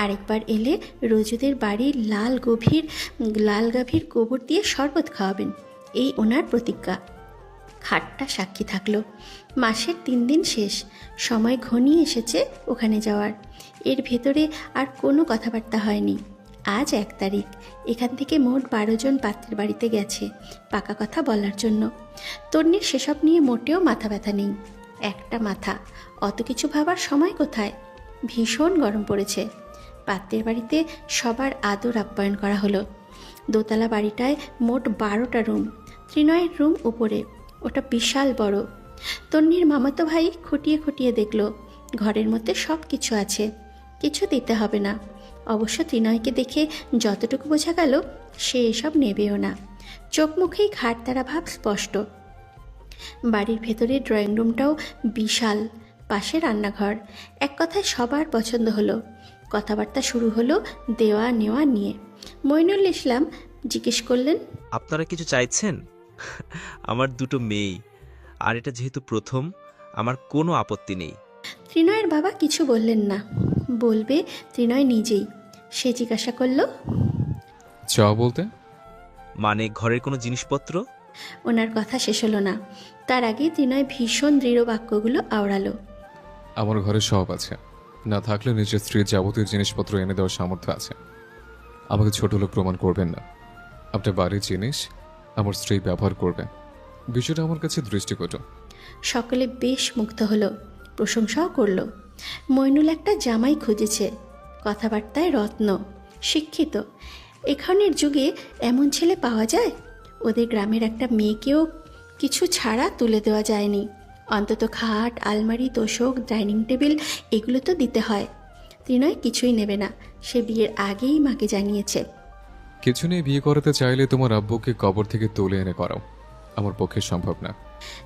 আরেকবার এলে রোজুদের বাড়ির লাল গাভীর গোবর দিয়ে শরবত খাওয়াবেন, এই ওনার প্রতিজ্ঞা। খাটটা সাক্ষী থাকলো। মাসের 3 দিন শেষ, সময় ঘনিয়ে এসেছে ওখানে যাওয়ার। এর ভেতরে আর কোনো কথাবার্তা হয়নি। আজ 1 তারিখ। এখান থেকে মোট 12 জন পাত্রের বাড়িতে গেছে পাকা কথা বলার জন্য। তন্নির সেসব নিয়ে মোটেও মাথা ব্যথা নেই। একটা মাথা, অত কিছু ভাবার সময় কোথায়? ভীষণ গরম পড়েছে। পাত্রের বাড়িতে সবার আদর আপ্যায়ন করা হলো। দোতলা বাড়িটায় মোট 12টা রুম। ত্রিনয়ের রুম উপরে, ওটা বিশাল বড়। তন্নির মামাতো ভাই খুঁটিয়ে খুঁটিয়ে দেখল ঘরের মধ্যে সব কিছু আছে, কিছু দিতে হবে না। অবশ্য ত্রিনয়কে দেখে যতটুকু বোঝা গেল সে এসব নেবেও না। চোখ মুখেই ঘাট তারা ভাব স্পষ্ট। বাড়ির ভেতরে ড্রয়িং রুমটাও বিশাল, পাশে রান্নাঘর। এক কথায় সবার পছন্দ হলো। কথাবার্তা শুরু হলো দেওয়া নেওয়া নিয়ে। মইনুল ইসলাম জিজ্ঞেস করলেন, আপনারা কিছু চাইছেন? আমার দুটো মেয়ে, আর এটা যেহেতু প্রথম, আমার কোনো আপত্তি নেই। ত্রিনয়ের বাবা কিছু বললেন না, বলবে ত্রিনয় নিজেই। সে জিজ্ঞাসা করল, চা বলতে? মানে ঘরের কোনো জিনিসপত্র? ওনার কথা শেষ হলো না, তার আগেই ত্রিনয় ভীষণ দৃঢ় বাক্যগুলো আওড়ালো। আমার ঘরে সব আছে, না থাকলে নিজের স্ত্রীর যাবতীয় জিনিসপত্র এনে দেওয়ার সামর্থ্য আছে। আমাকে ছোট লোক প্রমাণ করবেন না। আপনার বাড়ির জিনিস আমার স্ত্রী ব্যবহার করবে, বিষয়টা আমার কাছে দৃষ্টিকটু। সকলে বেশ মুগ্ধ হলো, প্রশংসাও করলো। মইনুল একটা জামাই খুঁজেছে, কথাবার্তায় রত্ন, শিক্ষিত। এখানের যুগে এমন ছেলে পাওয়া যায়? ওদের গ্রামের একটা মেয়েকেও কিছু ছাড়া তুলে দেওয়া যায়নি। অন্তত খাট, আলমারি, তোশক, ডাইনিং টেবিল এগুলো তো দিতে হয়। ত্রিনয় কিছুই নেবে না, সে বিয়ের আগেই মাকে জানিয়েছে। কিছু নিয়ে বিয়ে করাতে চাইলে তোমার আব্বুকে কবর থেকে তুলে এনে করাও, আমার পক্ষে সম্ভব না।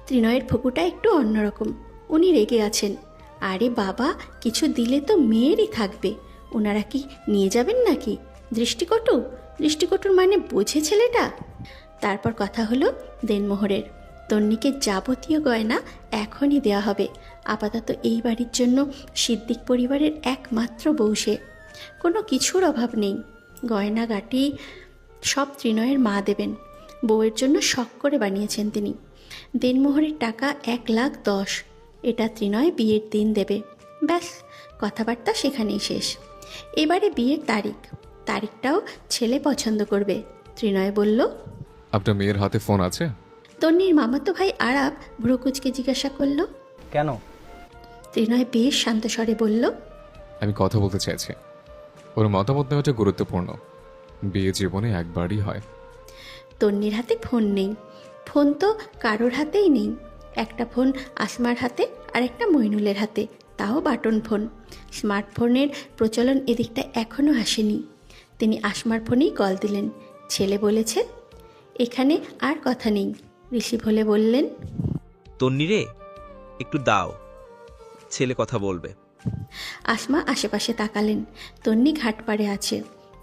ত্রিনয়ের ফুপুটা একটু অন্যরকম, উনি রেগে আছেন। আরে বাবা, কিছু দিলে তো মেয়েরই থাকবে, ওনারা কি নিয়ে যাবেন নাকি? দৃষ্টিকটু? দৃষ্টিকটুর মানে বোঝে ছেলেটা। তারপর কথা হলো দেনমোহরের। তন্নিকে যাবতীয় গয়না এখনই দেওয়া হবে। আপাতত এই বাড়ির জন্য সিদ্দিক পরিবারের একমাত্র বউ সে। কোনো কিছুর অভাব নেই, গয়নাগাটি সব ত্রিনয়ের মা দেবেন। বউয়ের জন্য শখ করে বানিয়েছেন তিনি। দেনমোহরের টাকা 1,10,000, এটা ত্রিনয় বিয়ের দিন দেবে। ব্যাস, কথাবার্তা সেখানেই শেষ। এবারে বিয়ের তারিখটাও ছেলে পছন্দ করবে। ত্রিনয় বলল, আপনার মেয়ের হাতে ফোন আছে? তন্নির মামাতো ভাই আরাব ভ্রুকুচকে জিজ্ঞাসা করল, কেন? ত্রিনয় বেশ শান্ত স্বরে বলল, আমি কথা বলতে চাইছি। ওর মতামত নেওয়াটা গুরুত্বপূর্ণ, বিয়ে জীবনে একবারই হয়। তন্নির হাতে ফোন নেই। ফোন তো কারোর হাতেই নেই। একটা ফোন আসমার হাতে আর একটা মইনুলের হাতে, তাও বাটন ফোন। স্মার্টফোনের প্রচলন এদিকটা এখনও আসেনি। তিনি আসমার ফোনেই কল দিলেন। ছেলে বলেছে, এখানে আর কথা নেই। রিসিভ হলে বললেন, তন্নিরে, একটু দাও, ছেলে কথা বলবে। আসমা আশেপাশে তাকালেন। তন্নি ঘাট পাড়ে আছে।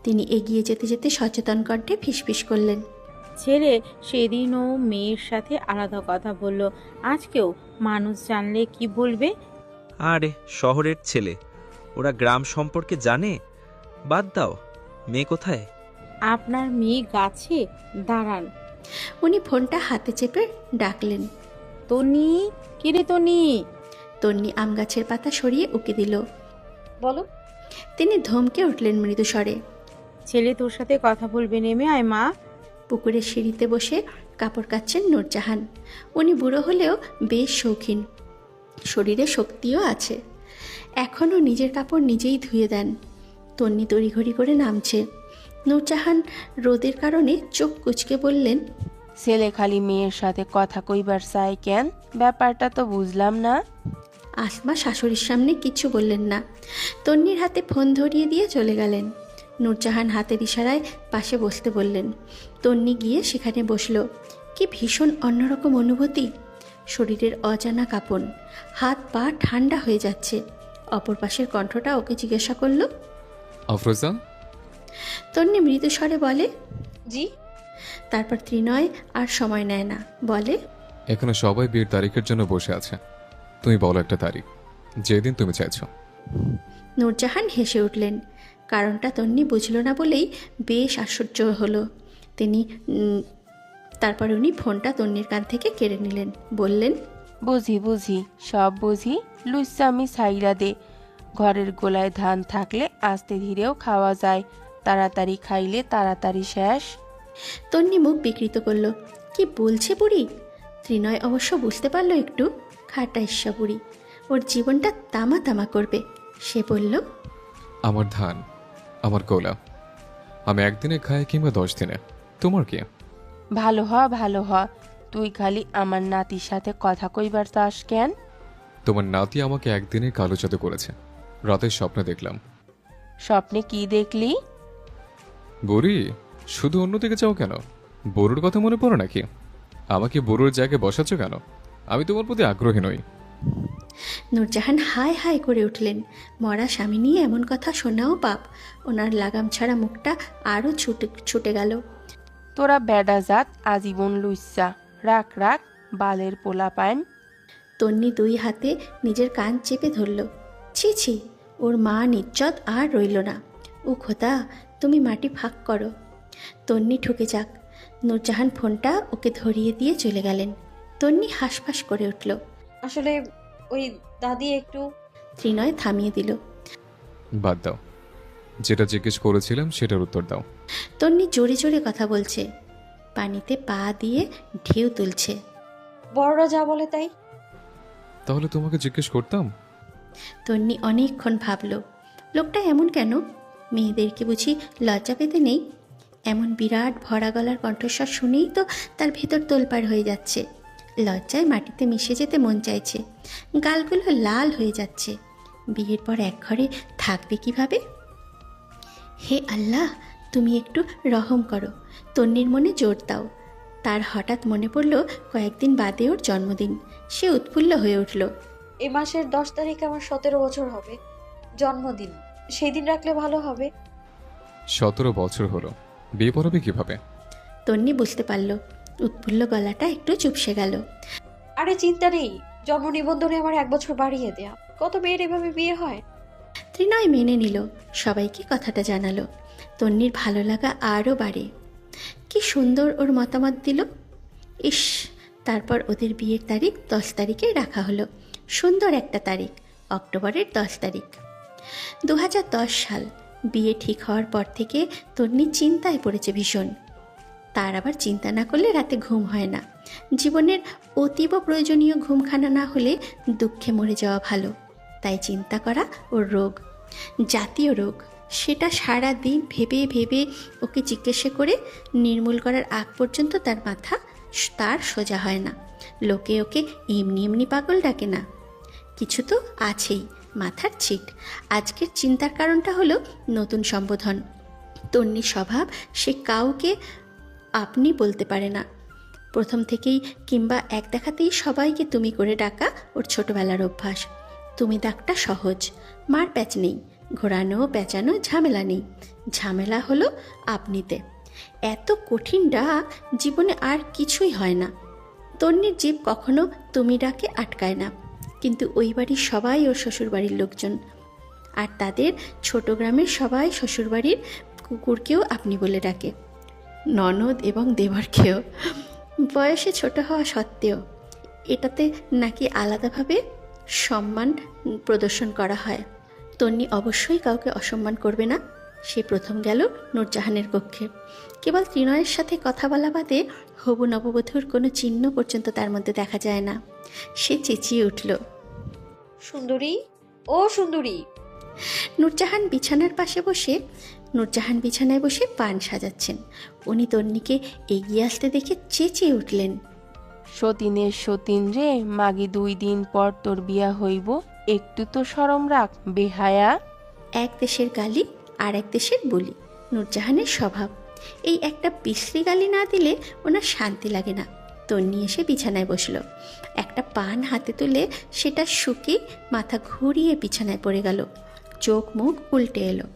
তিনি এগিয়ে যেতে যেতে সচেতন কণ্ঠে ফিসফিস করলেন, ছেলে সেদিনও মেয়ের সাথে আলাদা কথা বলল, আজকেও মানুষ জানলে কি বলবে? আরে শহরের ছেলে, ওরা গ্রাম সম্পর্কে জানে। বাদ দাও, মেয়ে কোথায়? আপনার মেয়ে গাছে, দাঁড়ান। উনি ফোনটা হাতে চেপে ডাকলেন, তনি, কিরে তনি? তন্নি আম গাছের পাতা সরিয়ে উকি দিল। বলো। তিনি ধমকে উঠলেন মৃদু স্বরে, ছেলে তোর সাথে কথা বলবে, নেমে আয় মা। পুকুরের সিঁড়িতে বসে কাপড় কাচ্ছেন নূরজাহান। উনি বুড়ো হলেও বেশ শৌখিন, শরীরে শক্তিও আছে। এখনও নিজের কাপড় নিজেই ধুয়ে দেন। তন্নি তড়িঘড়ি করে নামছে। নূরজাহান রোদের কারণে চোখ কুচকে বললেন, ছেলে খালি মেয়ের সাথে কথা কইবার চাই কেন? ব্যাপারটা তো বুঝলাম না। আসমা শাশুড়ির সামনে কিছু বললেন না। তন্নির হাতে ফোন ধরিয়ে দিয়ে চলে গেলেন। নূরজাহান হাতের ইশারায় পাশে বসতে বললেন। তন্নি গিয়ে সেখানে বসল। কি ভীষণ অন্যরকম অনুভূতি। শরীরের অজানা কাঁপন, হাত পা ঠান্ডা হয়ে যাচ্ছে। অপর পাশের কণ্ঠটা ওকে জিজ্ঞাসা করল, আফরোজা? তন্নি মৃদু স্বরে বলে, জি। তারপর ত্রিনয় আর সময় নেয় না, বলে, এখানে সবাই বিয়ের তারিখের জন্য বসে আছে, তুমি বলো একটা তারিখ, যেদিন তুমি চাইছো। নূরজাহান হেসে উঠলেন। কারণটা তন্নি বুঝল না বলেই বেশ আশ্চর্য হলো। তারপর উনি ফোনটা তন্নির কান থেকে কেড়ে নিলেন, বললেন, বুঝি সব বুঝি, লুচ্চামি ছাইরা দে। ঘরের গোলায় ধান থাকলে আস্তে ধীরেও খাওয়া যায়, তাড়াতাড়ি খাইলে তাড়াতাড়ি শেষ। তন্নি মুখ বিকৃত করল। কি বলছে বুড়ি? ত্রিনয় অবশ্য বুঝতে পারল একটু, খাটা ঈর্ষা বুড়ি, ওর জীবনটা তামা তামা করবে। সে বলল, আমার ধান আমার কোলা। আমি একদিনে খাই কিংবা 10 দিনে, তোমার কি? ভালো হ ভালো হ, তুই খালি আমার নাতির সাথে কথা কইবার চাস কেন? তোমার নাতি আমাকে একদিনে কালো জাদু করেছে। রাতের স্বপ্নে দেখলাম। স্বপ্নে কি দেখলি? বুড়ি, শুধু অন্যদিকে যাও কেন? বড়ুর কথা মনে পড়ে নাকি? আমাকে বড়ুর জায়গায় বসাচ্ছ কেন? আমি তোমার প্রতি আগ্রহী নই। নূরজাহান হায় হায় করে উঠলেন। মরা স্বামী নিয়ে এমন কথা শোনাও পাপ। ওনার লাগাম ছাড়া মুখটা আরও ছুটে গেল। তোরা বেডা জাত আজীবন লুইসা, রাখ রাখ বালের পোলা পাইন। তন্নি 2 হাতে নিজের কান চেপে ধরল। ছি ছি, ওর মা নিজ্জত আর রইল না। ও খোদা, তুমি মাটি ফাঁক করো। তন্নি ঠুকে যাক। নূরজাহান ফোনটা ওকে ধরিয়ে দিয়ে চলে গেলেন। তন্নি হাঁসফাঁস করে উঠল। আসলে ওই দাদি একটু। ত্রিনয় থামিয়ে দিল। বাদ দাও, যেটা জিজ্ঞেস করেছিলাম সেটার উত্তর দাও। তন্নি জোরে জোরে কথা বলছে, পানিতে পা দিয়ে ঢেউ তুলছে। বড়রা যা বলে তাই। তাহলে তোমাকে জিজ্ঞেস করতাম। তন্নি অনেকক্ষণ ভাবল, লোকটা এমন কেন? মেয়েদেরকে বুঝি লজ্জা পেতে নেই? এমন বিরাট ভরা গলার কণ্ঠস্বর শুনেই তো তার ভেতর তোলপাড় হয়ে যাচ্ছে। লজ্জায় মাটিতে মিশে যেতে মন চাইছে। গালগুলো লাল হয়ে যাচ্ছে। বিয়ের পর এক ঘরে থাকবে কিভাবে? হে আল্লাহ, তুমি একটু রহম করো। তন্নির মনে জোর দাও। তার হঠাৎ মনে পড়ল কয়েকদিন বাদে ওর জন্মদিন। সে উৎফুল্ল হয়ে উঠল। এ মাসের 10 তারিখে আমার 17 বছর হবে, জন্মদিন। সেই দিন রাখলে ভালো হবে। 17 বছর হলো, বিয়ে পড়াবে কিভাবে? তন্নি বুঝতে পারল। উৎফুল্ল গলাটা একটু চুপসে গেল। আরে চিন্তা নেই, জন্ম নিবন্ধনে আমার 1 বছর বাড়িয়ে দেয়া। কত মেয়ের এভাবে বিয়ে হয়। ত্রিনয় মেনে নিল, সবাইকে কথাটা জানালো। তন্নির ভালো লাগা আরও বাড়ে। কি সুন্দর ওর মতামত দিল। ইস, তারপর ওদের বিয়ের তারিখ 10 তারিখে রাখা হলো। সুন্দর একটা তারিখ, অক্টোবরের 10 তারিখ। 2010 সাল। বিয়ে ঠিক হওয়ার পর থেকে তন্নি চিন্তায় পড়েছে ভীষণ। তার আবার চিন্তা না করলে রাতে ঘুম হয় না। জীবনের অতীব প্রয়োজনীয় ঘুমখানা না হলে দুঃখে মরে যাওয়া ভালো। তাই চিন্তা করা ওর রোগ, জাতীয় রোগ। সেটা সারা দিন ভেবে ভেবে ওকে জিজ্ঞাসা করে নির্মূল করার আগ পর্যন্ত তার মাথা তার সোজা হয় না। লোকে ওকে এমনি এমনি পাগল ডাকে না, কিছু তো আছেই, মাথার ছিট। আজকের চিন্তার কারণটা হলো নতুন সম্বোধন। তন্নির স্বভাব, সে কাউকে আপনি বলতে পারে না। প্রথম থেকেই কিংবা এক দেখাতেই সবাইকে তুমি করে ডাকা ওর ছোটবেলার অভ্যাস। তুমি ডাকটা সহজ, মার প্যাচ নেই, ঘোরানো পেঁচানো ঝামেলা নেই। ঝামেলা হলো আপনিতে। এত কঠিন ডাক জীবনে আর কিছুই হয় না। তন্নির জীব কখনো তুমি ডাকে আটকায় না। কিন্তু ওই বাড়ির সবাই ওর শ্বশুরবাড়ির লোকজন, আর তাদের ছোট গ্রামের সবাই শ্বশুরবাড়ির কুকুরকেও আপনি বলে ডাকে, ননদ এবং দেবরকেও। বয়সে ছোট হওয়া সত্ত্বেও এটাতে নাকি আলাদাভাবে সম্মান প্রদর্শন করা হয়। তন্নি অবশ্যই কাউকে অসম্মান করবে না। সে প্রথম গেল নূরজাহানের কক্ষে। কেবল ত্রিনয়ের সাথে কথা বলা বাদে হবু নববধূর কোনো চিহ্ন পর্যন্ত তার মধ্যে দেখা যায় না। সে চেঁচিয়ে উঠল, সুন্দরী, ও সুন্দরী। নূরজাহান বিছানায় বসে পান সাজাচ্ছেন। উনি তন্নিকে এগিয়ে আসতে দেখে চেঁচিয়ে উঠলেন, সতীনের সতীন রে, মাগি 2 দিন পর তোর বিয়া হইব, একটু তো শরম রাখ বেহায়া। এক দেশের গালি আর এক দেশের বলি নূরজাহানের স্বভাব। এই একটা বিশ্রী গালি না দিলে ওনার শান্তি লাগে না। তন্নি এসে বিছানায় বসলো। একটা পান হাতে তুলে সেটা শুকে মাথা ঘুরিয়ে বিছানায় পড়ে গেল। চোখ মুখ উল্টে এলো,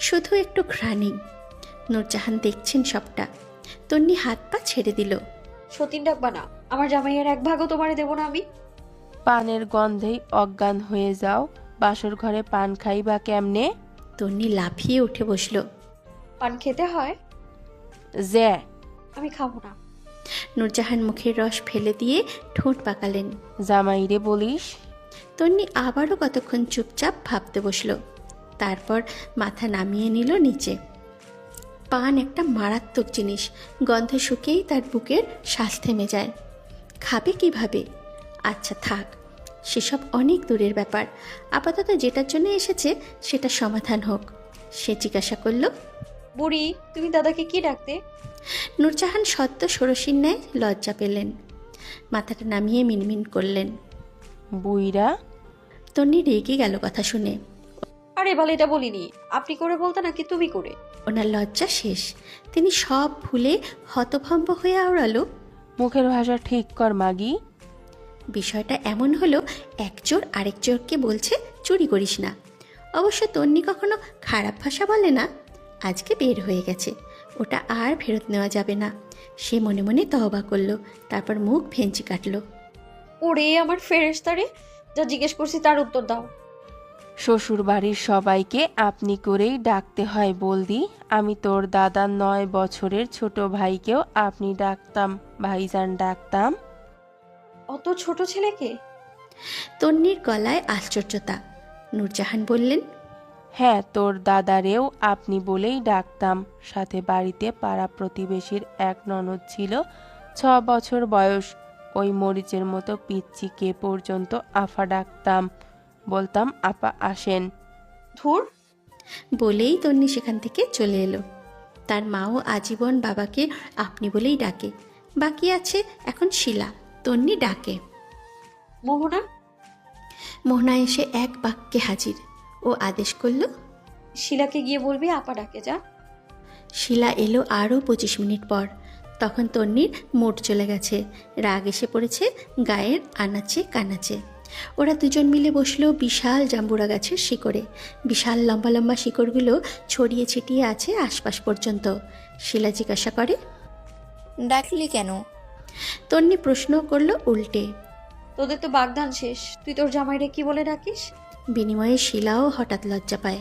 শুধু একটু ঘ্রাণী। নূরজাহান দেখছেন সবটা। তন্নি হাত পা ছেড়ে দিল। সতীন ডাকবা না, আমার জামাইয়ের 1 ভাগও তোমারে দেব না আমি। পানের গন্ধেই অজ্ঞান হয়ে যাও, বাসর ঘরে পান খাইবা কেমনে? তন্নি লাফিয়ে উঠে বসলো। পান খেতে হয়? যে আমি খাবো না। নূরজাহান মুখের রস ফেলে দিয়ে ঠোঁট পাকালেন। জামাইরে বলিস। তন্নি আবারও কতক্ষণ চুপচাপ ভাবতে বসল। তারপর মাথা নামিয়ে নিল নিচে। পান একটা মারাত্মক জিনিস। গন্ধে শুকেই তার বুকের শ্বাস থেমে যায়। খাবে কিভাবে? আচ্ছা থাক, সেসব অনেক দূরের ব্যাপার। আপাতত যেটার জন্য এসেছে সেটা সমাধান হোক। সে জিজ্ঞাসা করল, বুড়ি তুমি দাদাকে কি ডাকতে? নূরজাহান সদ্য ষোড়শীর ন্যায় লজ্জা পেলেন, মাথাটা নামিয়ে মিনমিন করলেন। বুইরা। তন্নি রেগে গেল কথা শুনে। আরে বল, এটা বলিনি। আপনি করে বলতে নাকি তুমি করে? ওনার লজ্জা শেষ, তিনি সব ভুলে হতভম্ব হয়ে আওড়ালো, মুখের ভাষা ঠিক কর মাগি। বিষয়টা এমন হলো, এক চোর আরেক চোরকে বলছে চুরি করিস না। অবশ্য তন্নি কখনো খারাপ ভাষা বলে না, আজকে বের হয়ে গেছে, ওটা আর ফেরত নেওয়া যাবে না। সে মনে মনে তওবা করলো, তারপর মুখ ভেঞ্চি কাটলো। ওরে আমার ফেরেশতারে, যা জিজ্ঞেস করছি তার উত্তর দাও। শ্বশুর বাড়ির সবাইকে আপনি করেই ডাকতে হয় বলদি। আমি তোর দাদার 9 বছরের ছোট ভাইকেও আপনি ডাকতাম, ভাইজান ডাকতাম। অত ছোট ছেলেকে? তন্নির গলায় আশ্চর্যতা। নূরজাহান বললেন, হ্যাঁ, তোর দাদারেও আপনি বলেই ডাকতাম। সাথে বাড়িতে পাড়া প্রতিবেশীর এক ননদ ছিল, 6 বছর বয়স। ওই মরিচের মতো পিচ্চিকে পর্যন্ত আফা ডাকতাম, বলতাম আপা আসেন। ধুর। বলেই তন্নি সেখান থেকে চলে এলো। তার মাও আজীবন বাবাকে আপনি বলেই ডাকে। বাকি আছে এখন শিলা, তন্নি ডাকে। মোহনা। মোহনা এসে এক বাক্যে হাজির। ও আদেশ করল, শিলাকে গিয়ে বলবি আপা ডাকে যা। শিলা এলো আরও 25 মিনিট পর। তখন তন্নির মুড চলে গেছে, রাগ এসে পড়েছে গায়ের আনাচে কানাচে। ওরা দুজন মিলে বসলো বিশাল জাম্বুরা গাছের শিকড়ে। বিশাল লম্বা লম্বা শিকড়গুলো ছড়িয়ে ছিটিয়ে আছে আশপাশ পর্যন্ত। শিলা জিজ্ঞাসা করে, ডাকলি কেন? তন্নি প্রশ্ন করলো উল্টে। তোদের তো বাগদান শেষ, তুই তোর জামাইরে কি বলে ডাকিস? বিনিময়ে শিলাও হঠাৎ লজ্জা পায়।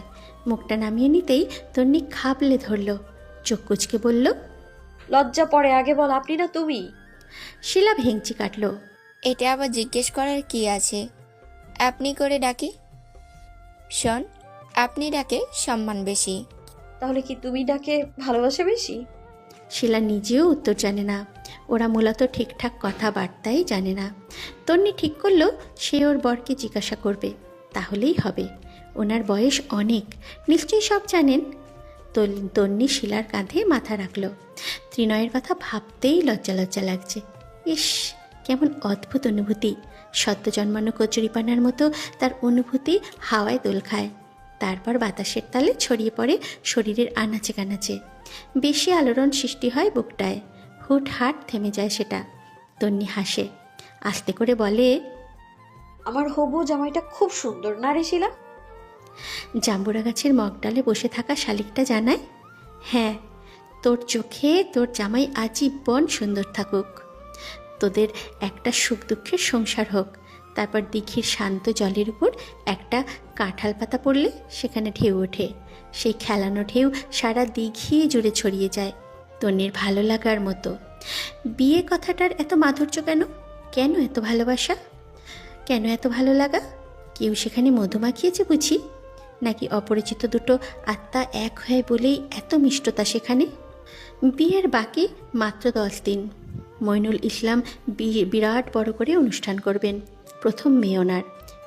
মুখটা নামিয়ে নিতেই তন্নি খাবলে ধরল, চোখ কুচকে বলল, লজ্জা পড়ে, আগে বল আপনি না তুমি। শিলা ভেঙচি কাটলো। এটা আবার জিজ্ঞেস করার কি আছে? আপনি করে ডাকি। শোন, আপনি ডাকে সম্মান বেশি। তাহলে কি তুমি ডাকে ভালোবাসা বেশি? শিলা নিজেও উত্তর জানে না। ওরা মূলত ঠিকঠাক কথাবার্তাই জানে না। তন্নি ঠিক করলো সে ওর বরকে জিজ্ঞাসা করবে, তাহলেই হবে। ওনার বয়স অনেক, নিশ্চয়ই সব জানেন। তন্নি শিলার কাঁধে মাথা রাখলো। ত্রিনয়ের কথা ভাবতেই লজ্জা লজ্জা লাগছে। ইস, কেমন অদ্ভুত অনুভূতি! সদ্য জন্মানো কচুরিপানার মতো তার অনুভূতি হাওয়ায় দোল খায়, তারপর বাতাসের তালে ছড়িয়ে পড়ে শরীরের আনাচে কানাচে। বেশি আলোড়ন সৃষ্টি হয় বুকটায়, হুটহাট থেমে যায় সেটা। তন্নি হাসে, আস্তে করে বলে, আমার হবু জামাইটা খুব সুন্দর না রে শিলা? জাম্বুরা গাছের মগডালে বসে থাকা শালিকটা জানায়, হ্যাঁ, তোর চোখে তোর জামাই আজীবন সুন্দর থাকুক। তোদের একটা সুখ দুঃখের সংসার হোক। তারপর দিঘির শান্ত জলের উপর একটা কাঁঠাল পাতা পড়লে সেখানে ঢেউ ওঠে। সেই খেলানো ঢেউ সারা দিঘি জুড়ে ছড়িয়ে যায় তন্নির ভালো লাগার মতো। বিয়ে কথাটার এত মাধুর্য কেন? কেন এত ভালোবাসা? কেন এত ভালো লাগা? কেউ সেখানে মধু মাখিয়েছে বুঝি? নাকি অপরিচিত দুটো আত্মা এক হয় বলেই এত মিষ্টতা সেখানে? বিয়ের বাকি মাত্র 10 দিন। মইনুল ইসলাম বিরাট বড় করে অনুষ্ঠান করবেন। প্রথম মেয়ে ওনার,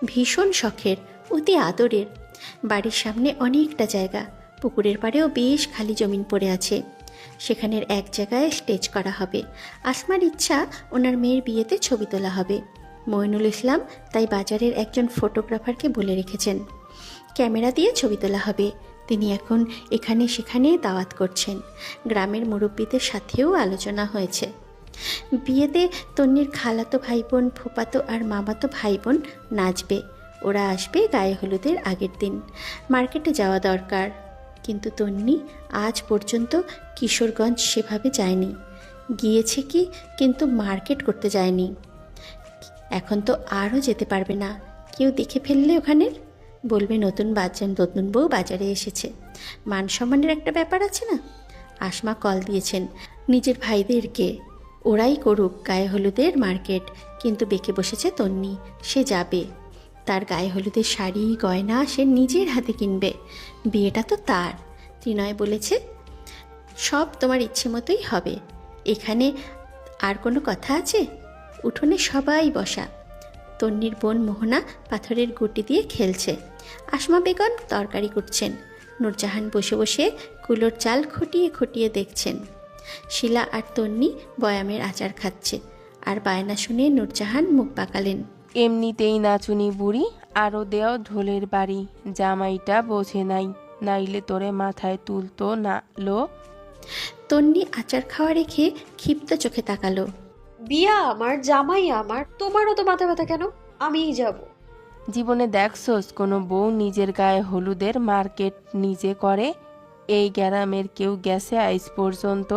ভীষণ শখের, অতি আদরের। বাড়ির সামনে অনেকটা জায়গা, পুকুরের পাড়েও বেশ খালি জমিন পড়ে আছে। সেখানের এক জায়গায় স্টেজ করা হবে। আসমার ইচ্ছা ওনার মেয়ের বিয়েতে ছবি তোলা হবে। মইনুল ইসলাম তাই বাজারের একজন ফটোগ্রাফারকে বলে রেখেছেন, ক্যামেরা দিয়ে ছবি তোলা হবে। তিনি এখন এখানে সেখানে দাওয়াত করছেন। গ্রামের মুরব্বীদের সাথেও আলোচনা হয়েছে। বিয়েতে তন্নির খালাতো ভাই বোন, ফুপাতো আর মামাতো ভাই বোন নাচবে। ওরা আসবে গায়ে হলুদের আগের দিন। মার্কেটে যাওয়া দরকার, কিন্তু তন্নি আজ পর্যন্ত কিশোরগঞ্জ সেভাবে যায়নি। গিয়েছে কি, কিন্তু মার্কেট করতে যায়নি। এখন তো আরও যেতে পারবে না। কেউ দেখে ফেললে ওখানের বলবে নতুন বউ বাজারে এসেছে। মান সম্মানের একটা ব্যাপার আছে না? আসমা কল দিয়েছেন নিজের ভাইদেরকে, ওরাই করুক গায়ে হলুদের মার্কেট, কিন্তু বেঁকে বসেছে তন্নি। সে যাবে, তার গায়ে হলুদের শাড়ি গয়না সে নিজের হাতে কিনবে। বিয়েটা তো তার। ত্রিনয় বলেছে, সব তোমার ইচ্ছে মতোই হবে। এখানে আর কোনো কথা আছে? উঠোনে সবাই বসা। তন্নির বোন মোহনা পাথরের গুটি দিয়ে খেলছে। আসমা বেগম তরকারি কুটছেন। নূরজাহান বসে বসে কুলোর চাল খুঁটিয়ে খুঁটিয়ে দেখছেন। শিলা আর তন্নি বয়ামের আচার খাচ্ছে, আর বায়না শুনে নূরজাহান মুখ পাকালেন। এমনিতেই নাচুনি বুড়ি, আরও দেও ঢোলের বাড়ি, জামাইটা বোঝে নাই, নাইলে তোরে মাথায় তুলতো না লো। তন্নি আচার খাওয়া রেখে ক্ষিপ্ত চোখে তাকালো। বিয়া আমার, জামাই আমার, তোমারও তো মাথা ব্যথা কেন? আমিই যাব। জীবনে দেখছোস কোনো বউ নিজের গায়ে হলুদের মার্কেট নিজে করে? এই গ্রামের কেউ গেছে আজ পর্যন্ত?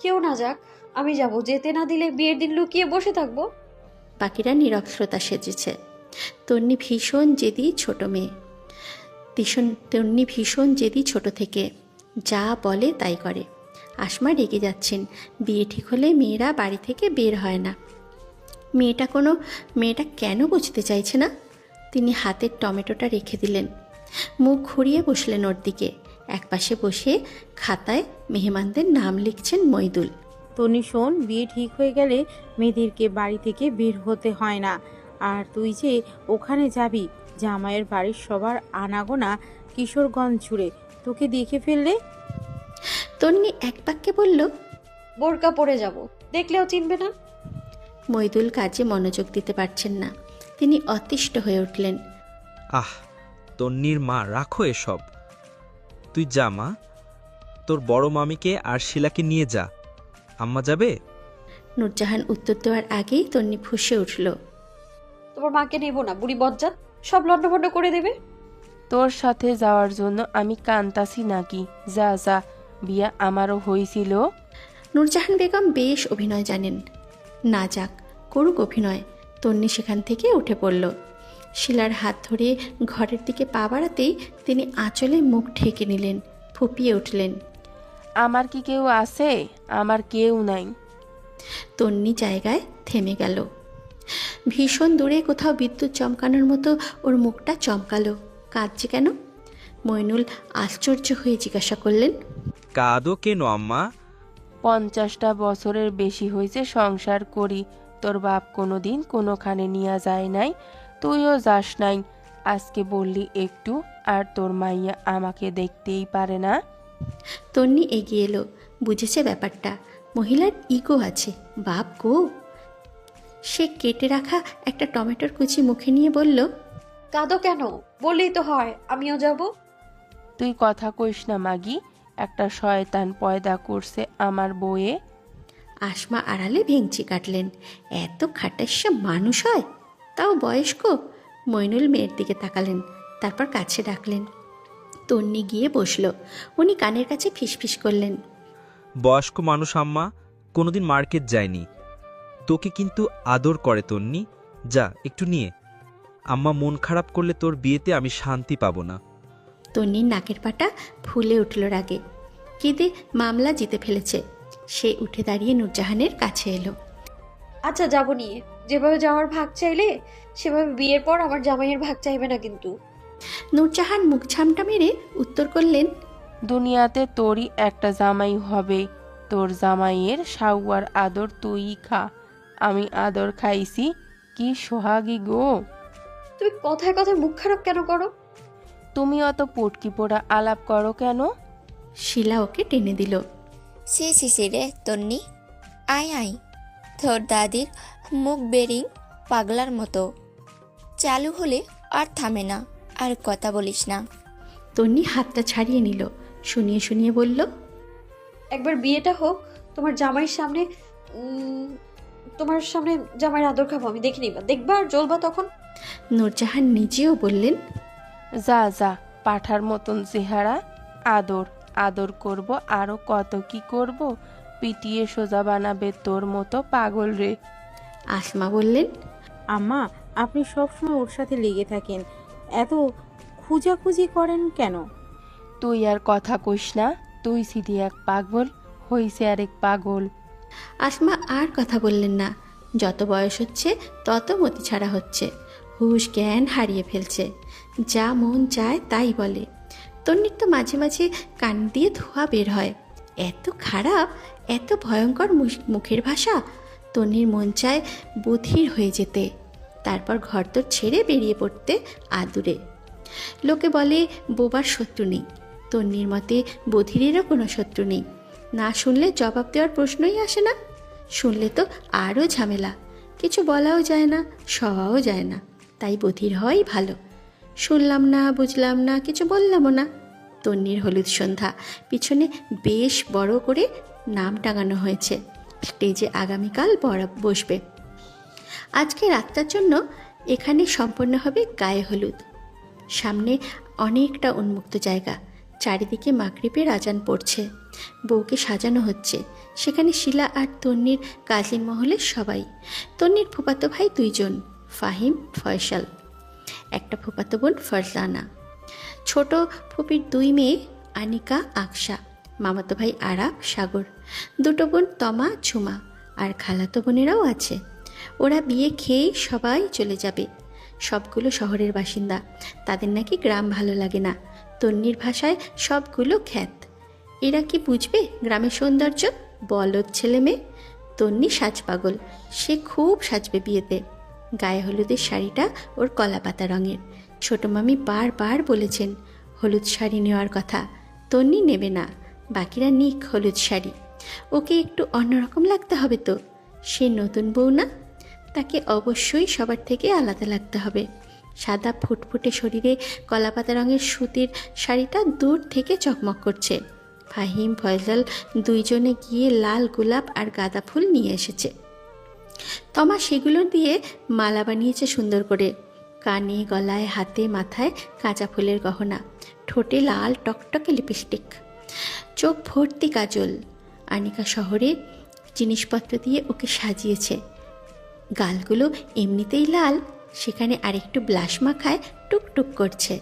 কেউ না যাক, আমি যাব। যেতে না দিলে বিয়ের দিন লুকিয়ে বসে থাকবো। বাকিরা নিরক্ষরতা সেজেছে। তন্নি ভীষণ জেদি ছোট মেয়ে। তন্নি ভীষণ জেদি ছোট থেকে, যা বলে তাই করে। আসমা রেগে যাচ্ছেন, বিয়ে ঠিক হলে মেয়েরা বাড়ি থেকে বের হয় না। মেয়েটা কেন বুঝতে চাইছে না? তিনি হাতের টমেটোটা রেখে দিলেন, মুখ ঘুরিয়ে বসলেন ওর দিকে। একপাশে বসে খাতায় মেহমানদের নাম লিখছেন মইদুল। তনি শোন, বিয়ে ঠিক হয়ে গেলে মেয়েদেরকে বাড়ি থেকে বের হতে হয় না। আর তুই যে ওখানে যাবি, জামাইয়ের বাড়ির সবার আনাগোনা কিশোরগঞ্জ জুড়ে তোকে দেখে ফেললে। তন্নি এক বাক্যে বলল, বোরকা পরে যাব, দেখলেও চিনবে না। মইদুল কাজে মনোযোগ দিতে পারছেন না, তিনি অতিষ্ঠ হয়ে উঠলেন। আহ, তন্নির মা, রাখো এসব। তুই যা মা, তোর বড় মামিকে আর শিলাকে নিয়ে যা। আম্মা যাবে? নূরজাহান উত্তর দেওয়ার আগেই তন্নি ফুঁসে উঠল। তোমার মাকে নেব না, বুড়ি বজ্জাত, সব লন্ডভন্ড করে দেবে। তোর সাথে যাওয়ার জন্য আমি কান্তাছি নাকি? যা যা, বিয়া আমারও হয়েছিল। নূরজাহান বেগম বেশ অভিনয় জানেন, না যাক, করুক অভিনয়। তন্নি সেখান থেকে উঠে পড়ল। শিলার হাত ধরে ঘরের দিকে পা বাড়াতেই তিনি আঁচলে মুখ ঢেকে নিলেন, ফুপিয়ে উঠলেন। আমার কি কেউ আছে? আমার কেউ নাই। তন্নি জায়গায় থেমে গেল। ভীষণ দূরে কোথাও বিদ্যুৎ চমকানোর মতো ওর মুখটা চমকালো। কাঁদছে কেন? মইনুল আশ্চর্য হয়ে জিজ্ঞাসা করলেন, কাঁদো কেন আম্মা? 50টা বছরের বেশি হয়েছে সংসার করি, তোর বাপ কোনোদিন কোনোখানে নিয়ে যায় নাই, তুইও যাস নাই। আজকে বললি একটু, আর তোর মাইয়া আমাকে দেখতেই পারে না? তন্নি এগিয়ে এলো, বুঝেছে ব্যাপারটা। মহিলার ইগো আছে, বাপ গো। সে কেটে রাখা একটা টমেটোর কুচি মুখে নিয়ে বলল, কাঁদো কেন? বললেই তো হয়, আমিও যাব। তুই কথা কইস না মাগি, একটা শয়তান পয়দা করছে আমার বউয়ে। আসমা আড়ালে ভেঙচি কাটলেন। এত খাটাস্যা মানুষ হয়, তাও বয়স্ক। মইনুল মেয়ের দিকে তাকালেন, তারপর কাছে ডাকলেন। তন্নি গিয়ে বসল। উনি কানের কাছে ফিসফিস করলেন, বয়স্ক মানুষ আম্মা, কোনোদিন মার্কেট যায়নি। তোকে কিন্তু আদর করে তন্নি, যা একটু নিয়ে। আম্মা মন খারাপ করলে তোর বিয়েতে আমি শান্তি পাবো না। তন্নির নাকের পাটা ফুলে উঠল রাগে। কেঁদে মামলা জিতে ফেলেছে। সে উঠে দাঁড়িয়ে নূরজাহানের কাছে এলো। আচ্ছা, যাব নিয়ে। যেভাবে যাওয়ার ভাগ চাইলে সেভাবে বিয়ের পর আমার জামাইয়ের ভাগ চাইবে না কিন্তু। নূরজাহান মুখ ছামটা মেরে উত্তর করলেন, দুনিয়াতে তোরই একটা জামাই হবে, তোর জামাইয়ের সাউয়ার আদর তুই খা। আমি আদর খাইছি, কি সোহাগী গো। তুমি কথায় কথায় মুখ খারাপ কেন করো? তুমি অত পটকি পোড়া আলাপ করো কেন? শিলা ওকে টেনে দিল। সে রে তন্নি, আয় আয়। তোর দাদির মুখ বেরিং পাগলার মতো চালু হলে আর থামে না, আর কথা বলিস না। তন্নি হাতটা ছাড়িয়ে নিল, শুনিয়ে শুনিয়ে বলল, একবার বিয়েটা হোক, তোমার জামাইয়ের সামনে, তোমার সামনে জামাইয়ের আদর খাবো আমি, দেখে নিবা, দেখবা আর জ্বলবা তখন। নূরজাহান নিজেও বললেন, যা যা, পাঠার মতন চেহারা। আদর আদর করব, আরো কত কি করব, পিটিয়ে সোজা বানাবে তোর মতো পাগল রে। আসমা বললেন, আম্মা, আপনি সবসময় ওর সাথে লেগে থাকেন, এত খুঁজাখুঁজি করেন কেন? তুই আর কথা কইস না, তুই সিধি এক পাগল, হইছে আরেক পাগল। আসমা আর কথা বললেন না। যত বয়স হচ্ছে তত মতি ছাড়া হচ্ছে, হুশ জ্ঞান হারিয়ে ফেলছে, যা মন চায় তাই বলে। তন্নির তো মাঝে মাঝে কান দিয়ে ধোঁয়া বের হয়। এত খারাপ, এত ভয়ঙ্কর মুখের ভাষা। তন্নির মন চায় বধির হয়ে যেতে, তারপর ঘরদোর ছেড়ে বেরিয়ে পড়তে আদুরে। লোকে বলে বোবার শত্রু নেই, তন্নির মতে বধিরেরও কোনো শত্রু নেই। না শুনলে জবাব দেওয়ার প্রশ্নই আসে না, শুনলে তো আরও ঝামেলা, কিছু বলাও যায় না, সওয়াও যায় না, তাই বধির হওয়াই ভালো। শুনলাম না, বুঝলাম না, কিছু বললামও না। তন্নির হলুদ সন্ধ্যা পিছনে বেশ বড় করে নাম টাঙানো হয়েছে। স্টেজে আগামীকাল বসবে। আজকে রাতটার জন্য এখানে সম্পন্ন হবে গায়ে হলুদ। সামনে অনেকটা উন্মুক্ত জায়গা, চারিদিকে মাগরিবের আজান পড়ছে। বউকে সাজানো হচ্ছে। সেখানে শিলা আর তন্নির কাজিন মহলের সবাই। তন্নির ফুফাতো ভাই 2 জন, ফাহিম, ফয়সাল। একটা ফুফাতো বোন ফরজানা। ছোট ফুপির 2 মেয়ে, আনিকা, আকশা। মামাতো ভাই আরাব, সাগর। 2 বোন তমা, ঝুমা। আর খালাতো বোনেরাও আছে। ওরা বিয়ে খেয়েই সবাই চলে যাবে। সবগুলো শহরের বাসিন্দা, তাদের নাকি গ্রাম ভালো লাগে না। তন্নির ভাষায় সবগুলো খ্যাত। এরা কি বুঝবে গ্রামের সৌন্দর্য? বলদ ছেলে মেয়ে। তন্নি সাজ পাগল, সে খুব সাজবে বিয়েতে। গায়ে হলুদের শাড়িটা ওর কলাপাতা রঙের। ছোট মামি বারবার বলেছেন হলুদ শাড়ি নেওয়ার কথা। তন্নি নেবে না, বাকিরা নিক হলুদ শাড়ি। ওকে একটু অন্যরকম লাগতে হবে তো, সে নতুন বউ না, তাকে অবশ্যই সবার থেকে আলাদা লাগতে হবে। সাদা ফুটফুটে শরীরে কলাপাতা রঙের সুতির শাড়িটা দূর থেকে চকমক করছে। ফাহিম, ফয়সাল 2 জনে গিয়ে লাল গোলাপ আর গাঁদা ফুল নিয়ে এসেছে। তমা সেগুলো দিয়ে মালা বানিয়েছে সুন্দর করে। কানে, গলায়, হাতে, মাথায় কাঁচা ফুলের গহনা, ঠোঁটে লাল টকটকে লিপস্টিক, চোখ ভর্তি কাজল। আনিকা শহরে জিনিসপত্র দিয়ে ওকে সাজিয়েছে। গালগুলো এমনিতেই লাল, সেখানে আরেকটু ব্লাশ মাখায় টুকটুক করছে।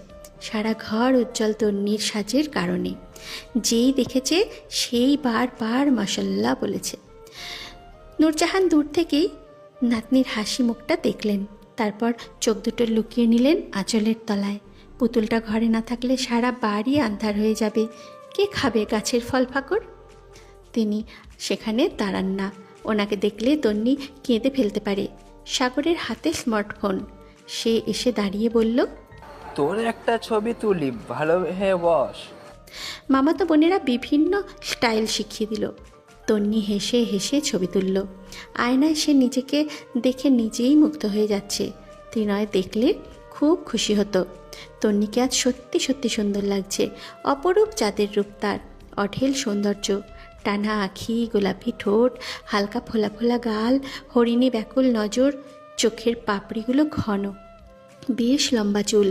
সারা ঘর উজ্জ্বল তন্নির সাজের কারণে। যেই দেখেছে সেই বারবার মাশাল্লাহ বলেছে। নূরজাহান দূর থেকেই নাতনির হাসি মুখটা দেখলেন, তারপর চোখ দুটো লুকিয়ে নিলেন আঁচলের তলায়। পুতুলটা ঘরে না থাকলে সারা বাড়ি আন্ধার হয়ে যাবে। কে খাবে গাছের ফল ফাকর? তিনি সেখানে দাঁড়ান না। ওনাকে দেখলে তন্নি কেঁদে ফেলতে পারে। সাগরের হাতে স্মার্টফোন। সে এসে দাঁড়িয়ে বলল, তোর একটা ছবি তুলি, ভালো হয়ে বস। মামাতো বোনেরা বিভিন্ন স্টাইল শিখিয়ে দিল। তন্নি হেসে হেসে ছবি তুলল। আয়নায় সে নিজেকে দেখে নিজেই মুগ্ধ হয়ে যাচ্ছে। ত্রিনয় দেখলে খুব খুশি হতো। তন্নিকে আজ সত্যি সত্যি সুন্দর লাগছে। অপরূপ চাঁদের রূপ তার, অঢেল সৌন্দর্য। টানা আঁখি, গোলাপি ঠোঁট, হালকা ফোলা ফোলা গাল, হরিণী ব্যাকুল নজর, চোখের পাপড়িগুলো ঘন, বেশ লম্বা চুল।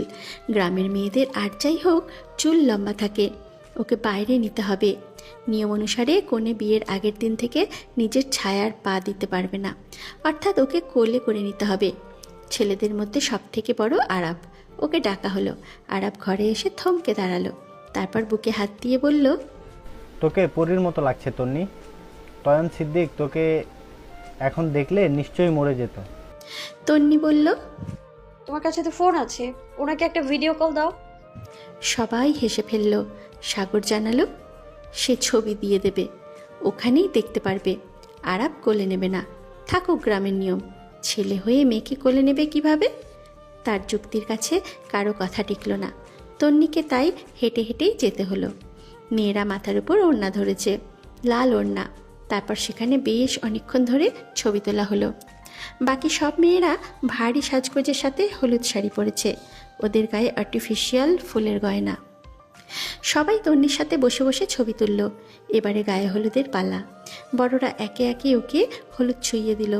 গ্রামের মেয়েদের আর যাই হোক চুল লম্বা থাকে। ওকে বাইরে নিতে হবে। নিয়ম অনুসারে কনে বিয়ের আগের দিন থেকে নিজের ছায়ার পা দিতে পারবে না, অর্থাৎ ওকে কোলে করে নিতে হবে। ছেলেদের মধ্যে সব থেকে বড় আরাব। ওকে ডাকা হলো। আরাব ঘরে এসে থমকে দাঁড়ালো, তারপর বুকে হাত দিয়ে বলল, তোকে পরীর মতো লাগছে তন্নি। তয়ন সিদ্দিক তোকে এখন দেখলে নিশ্চয়ই মরে যেত। তন্নি বলল, তোমার কাছে তো ফোন আছে, ওনাকে একটা ভিডিও কল দাও। সবাই হেসে ফেলল। সাগর জানালো সে ছবি দিয়ে দেবে, ওখানেই দেখতে পারবে। আরাব কোলে নেবে না, থাকুক গ্রামের নিয়ম। ছেলে হয়ে মেয়েকে কোলে নেবে কিভাবে? তার যুক্তির কাছে কারো কথা টিকল না। তন্নিকে তাই হেঁটে হেঁটেই যেতে হলো। মেয়েরা মাথার উপর ওড়না ধরেছে, লাল ওড়না। তারপর সেখানে বেশ অনেকক্ষণ ধরে ছবি তোলা হলো। বাকি সব মেয়েরা ভারী সাজগোজের সাথে হলুদ শাড়ি পরেছে, ওদের গায়ে আর্টিফিশিয়াল ফুলের গয়না। সবাই তন্নির সাথে বসে বসে ছবি তুলল। এবারে গায়ে হলুদের পালা। বড়রা একে একে ওকে হলুদ ছুঁইয়ে দিল।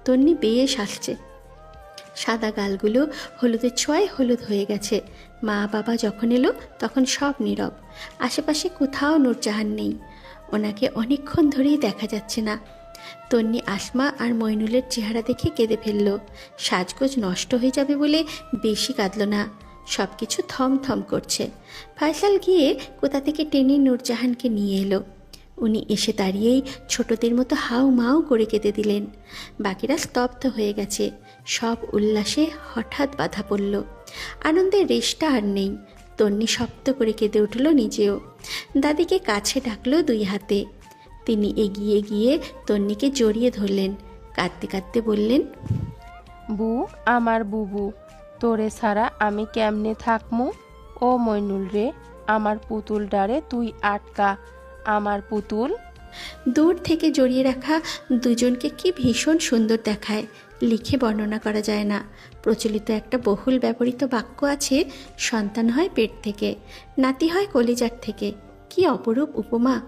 তন্নি বেশ আসছে। সাদা গালগুলো হলুদের ছোঁয়ায় হলুদ হয়ে গেছে। মা বাবা যখন এলো তখন সব নীরব। আশেপাশে কোথাও নূরজাহান নেই। ওনাকে অনেকক্ষণ ধরেই দেখা যাচ্ছে না। তন্নি আসমা আর মইনুলের চেহারা দেখে কেঁদে ফেলল। সাজগোজ নষ্ট হয়ে যাবে বলে বেশি কাঁদল না, সব কিছু থমথম করছে। ফয়সাল গিয়ে কোথা থেকে টেনে নূরজাহানকে নিয়ে এলো। উনি এসে দাঁড়িয়েই ছোটদের মতো হাউ মাউ করে কেঁদে দিলেন। বাকিরা স্তব্ধ হয়ে গেছে। সব উল্লাসে হঠাৎ বাধা পড়ল। আনন্দের রেশটা আর নেই। তন্নি শব্দ করে কেঁদে উঠল নিজেও। দাদিকে কাছে ডাকলো 2 হাতে। তিনি এগিয়ে গিয়ে তন্নিকে জড়িয়ে ধরলেন। কাঁদতে কাঁদতে বললেন, বু, আমার বুবু, তোরে ছাড়া আমি কেমনে থাকমু? ও মইনুল রে, আমার পুতুল ডারে তুই আটকা, আমার পুতুল। দূর থেকে জড়িয়ে রাখা দুজনকে কি ভীষণ সুন্দর দেখায়, লিখে বর্ণনা করা যায় না। প্রচলিত একটা বহুল ব্যবহৃত বাক্য আছে, সন্তান হয় পেট থেকে, নাতি হয় কলিজার থেকে। কি অপরূপ উপমা।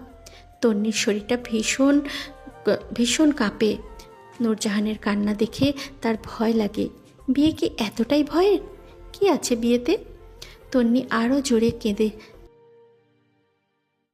তন্নির শরীরটা ভীষণ ভীষণ কাঁপে। নূরজাহানের কান্না দেখে তার ভয় লাগে। বিয়ে কি এতটাই ভয়ের? কি আছে বিয়েতে? তন্নি আরও জোরে কেঁদে